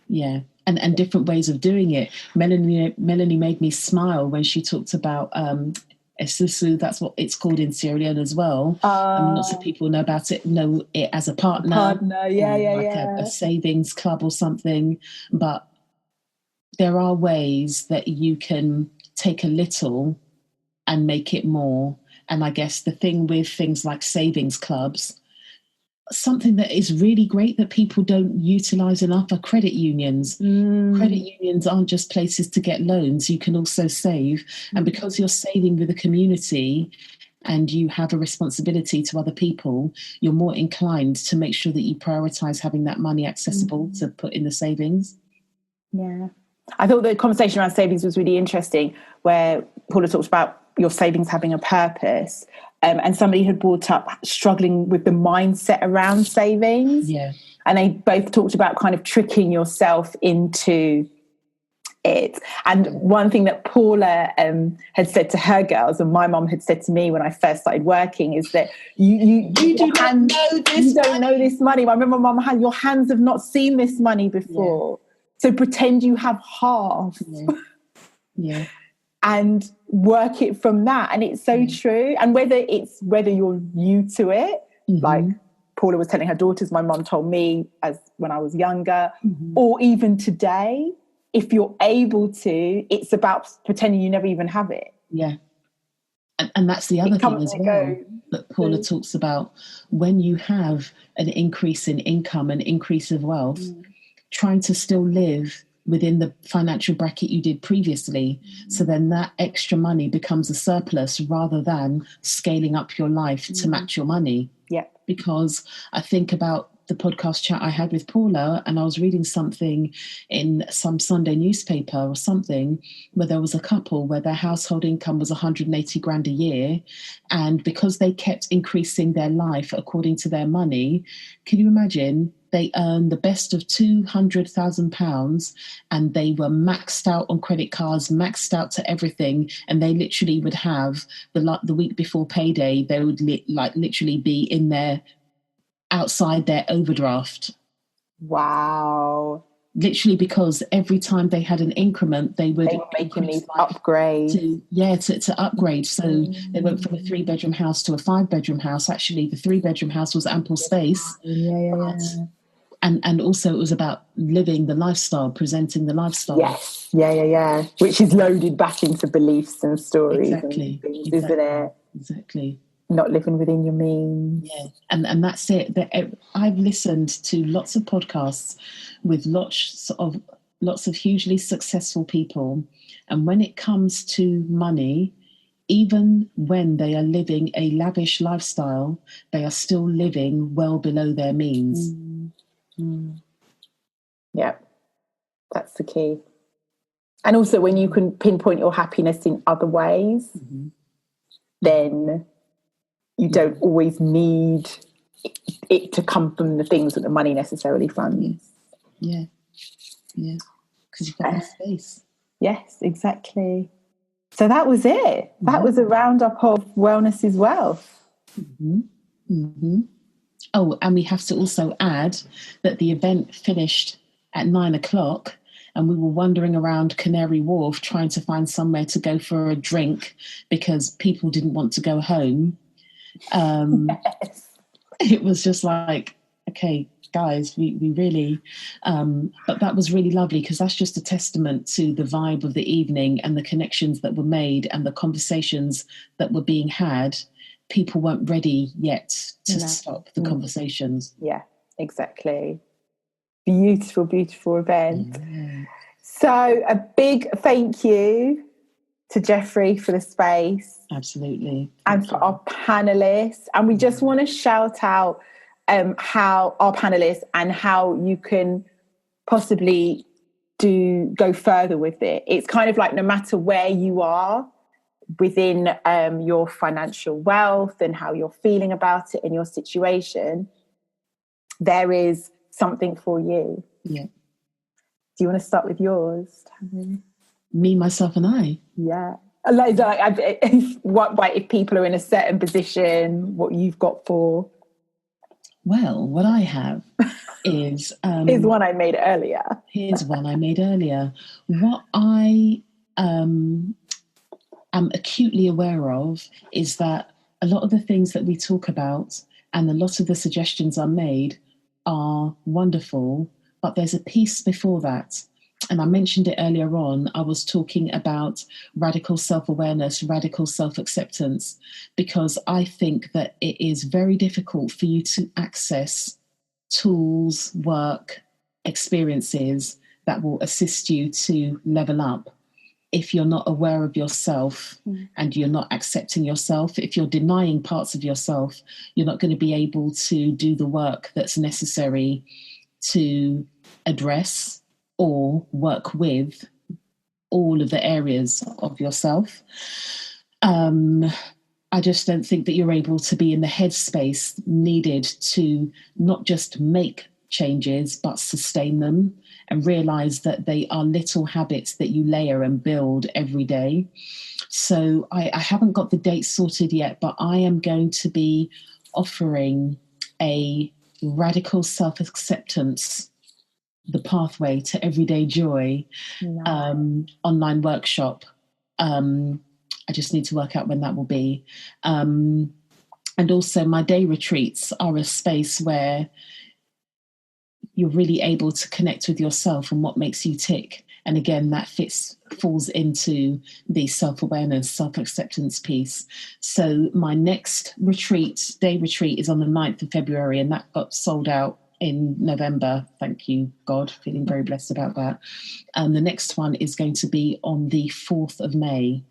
Speaker 2: Yeah. And different ways of doing it. Melanie made me smile when she talked about Esusu. That's what it's called in Sierra Leone as well. Lots of people know it as a partner. A savings club or something. But there are ways that you can take a little and make it more. And I guess the thing with things like savings clubs, something that is really great that people don't utilise enough are credit unions. Credit unions aren't just places to get loans. You can also save. And because you're saving with a community and you have a responsibility to other people, you're more inclined to make sure that you prioritise having that money accessible to put in the savings.
Speaker 1: Yeah. I thought the conversation around savings was really interesting, where Paula talks about your savings having a purpose. And somebody had brought up struggling with the mindset around savings.
Speaker 2: Yeah.
Speaker 1: And they both talked about kind of tricking yourself into it. And one thing that Paula had said to her girls, and my mum had said to me when I first started working, is that you don't know this money. I remember Mum had, your hands have not seen this money before. Yeah. So pretend you have half.
Speaker 2: Yeah.
Speaker 1: And work it from that. And it's so true. And whether you're new to it, like Paula was telling her daughters, my mum told me as when I was younger, or even today, if you're able to, it's about pretending you never even have it.
Speaker 2: Yeah. And that's the other thing as well that Paula talks about. When you have an increase in income, an increase of wealth, trying to still live within the financial bracket you did previously. So then that extra money becomes a surplus rather than scaling up your life to match your money.
Speaker 1: Yeah.
Speaker 2: Because I think about the podcast chat I had with Paula, and I was reading something in some Sunday newspaper or something where there was a couple where their household income was 180 grand a year. And because they kept increasing their life according to their money, can you imagine? They earned the best of £200,000 and they were maxed out on credit cards, maxed out to everything. And they literally would have the week before payday, they would literally be in their outside their overdraft.
Speaker 1: Wow.
Speaker 2: literally because every time they had an increment, they would
Speaker 1: making these upgrades
Speaker 2: to upgrade. So they went from a 3-bedroom house to a 5-bedroom house. Actually, the 3-bedroom house was ample space. And also it was about living the lifestyle, presenting the lifestyle.
Speaker 1: Yes. Yeah. Which is loaded back into beliefs and stories
Speaker 2: exactly.
Speaker 1: and things, isn't it?
Speaker 2: Exactly.
Speaker 1: Not living within your means.
Speaker 2: Yeah, and that's it. I've listened to lots of podcasts with lots of hugely successful people, and when it comes to money, even when they are living a lavish lifestyle, they are still living well below their means.
Speaker 1: Yeah, that's the key. And also, when you can pinpoint your happiness in other ways, then you don't always need it to come from the things that the money necessarily funds.
Speaker 2: Yeah. Because you've got more space.
Speaker 1: Yes, exactly. So that was it. That was a roundup of Wellness is Wealth.
Speaker 2: Oh, and we have to also add that the event finished at 9:00, and we were wandering around Canary Wharf trying to find somewhere to go for a drink because people didn't want to go home.
Speaker 1: Yes.
Speaker 2: It was just like, okay, guys, we really, but that was really lovely because that's just a testament to the vibe of the evening and the connections that were made and the conversations that were being had. People weren't ready yet to stop the conversations.
Speaker 1: Yeah, exactly. Beautiful, beautiful event.
Speaker 2: Yeah.
Speaker 1: So a big thank you to Jeffrey for the space.
Speaker 2: Absolutely.
Speaker 1: And for our panelists. And we just want to shout out how our panelists and how you can possibly go further with it. It's kind of like no matter where you are within your financial wealth and how you're feeling about it in your situation, there is something for you.
Speaker 2: Yeah.
Speaker 1: Do you want to start with yours, Tammy?
Speaker 2: Me, myself, and I.
Speaker 1: Yeah. If people are in a certain position, what you've got for?
Speaker 2: Well, what I have is...
Speaker 1: Here's one I made earlier.
Speaker 2: What I am acutely aware of is that a lot of the things that we talk about and a lot of the suggestions are made are wonderful, but there's a piece before that. And I mentioned it earlier on. I was talking about radical self-awareness, radical self-acceptance, because I think that it is very difficult for you to access tools, work, experiences that will assist you to level up if you're not aware of yourself and you're not accepting yourself. If you're denying parts of yourself, you're not going to be able to do the work that's necessary to address or work with all of the areas of yourself. I just don't think that you're able to be in the headspace needed to not just make changes, but sustain them and realize that they are little habits that you layer and build every day. So I haven't got the date sorted yet, but I am going to be offering a radical self-acceptance, the pathway to everyday joy, online workshop. I just need to work out when that will be. And also my day retreats are a space where you're really able to connect with yourself and what makes you tick. And again, that falls into the self-awareness, self-acceptance piece. So my next day retreat is on the 9th of February, and that got sold out in November. Thank you, God. Feeling very blessed about that. The next one is going to be on the 4th of May.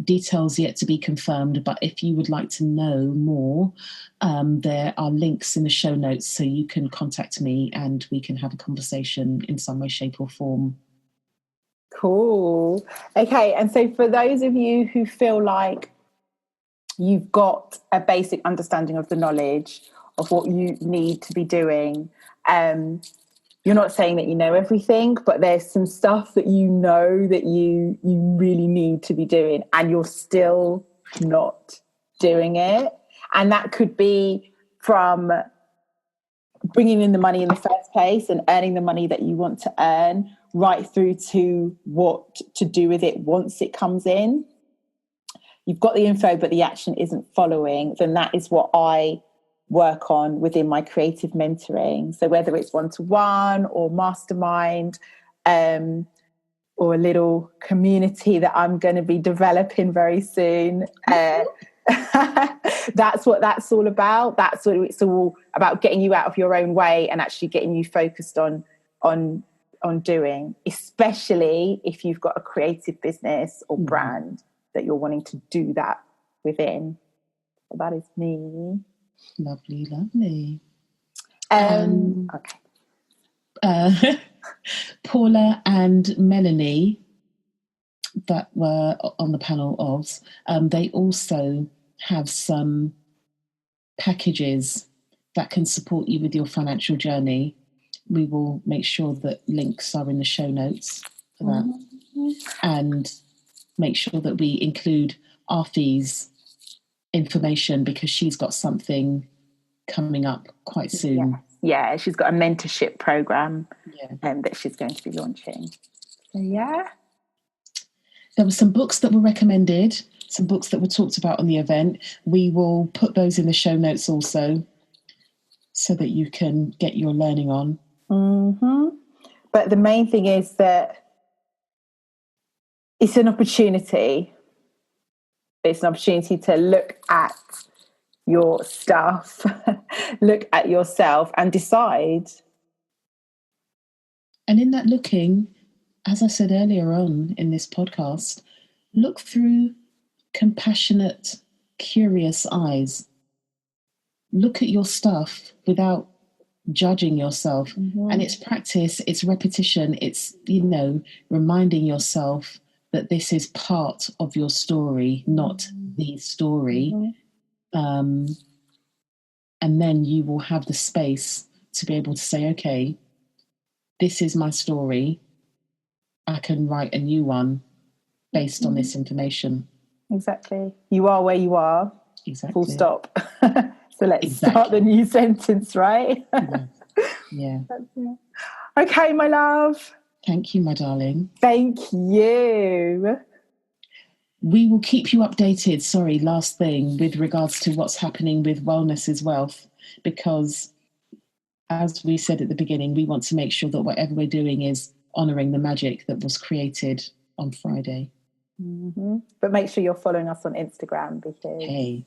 Speaker 2: Details yet to be confirmed, but if you would like to know more, there are links in the show notes so you can contact me and we can have a conversation in some way, shape or form.
Speaker 1: Cool. Okay, and so for those of you who feel like you've got a basic understanding of the knowledge of what you need to be doing, you're not saying that you know everything, but there's some stuff that you know that you really need to be doing and you're still not doing it. And that could be from bringing in the money in the first first place and earning the money that you want to earn, right through to what to do with it once it comes in. You've got the info, but the action isn't following, then that is what I work on within my creative mentoring. So whether it's one-to-one or mastermind, or a little community that I'm going to be developing very soon, that's what that's all about. That's what it's all about, getting you out of your own way and actually getting you focused on doing, especially if you've got a creative business or brand that you're wanting to do that within. So that is me.
Speaker 2: Lovely.
Speaker 1: Okay.
Speaker 2: Paula and Melanie that were on the panel of, they also have some packages that can support you with your financial journey. We will make sure that links are in the show notes for that, and make sure that we include Arfie's information, because she's got something coming up quite soon.
Speaker 1: Yeah, she's got a mentorship program that she's going to be launching. So
Speaker 2: there were some books that were recommended, some books that were talked about on the event. We will put those in the show notes also, so that you can get your learning on.
Speaker 1: But the main thing is that it's an opportunity. It's an opportunity to look at your stuff, look at yourself and decide.
Speaker 2: And in that looking, as I said earlier on in this podcast, look through compassionate, curious eyes. Look at your stuff without judging yourself. And it's practice, it's repetition, it's, reminding yourself that this is part of your story, not the story. And then you will have the space to be able to say, okay, this is my story. I can write a new one based on this information.
Speaker 1: Exactly. You are where you are.
Speaker 2: Exactly.
Speaker 1: Full stop. So let's start the new sentence, right?
Speaker 2: Yeah.
Speaker 1: Okay, my love.
Speaker 2: Thank you, my darling.
Speaker 1: Thank you.
Speaker 2: We will keep you updated, last thing, with regards to what's happening with Wellness is Wealth, because as we said at the beginning, we want to make sure that whatever we're doing is honouring the magic that was created on Friday.
Speaker 1: But make sure you're following us on Instagram, because,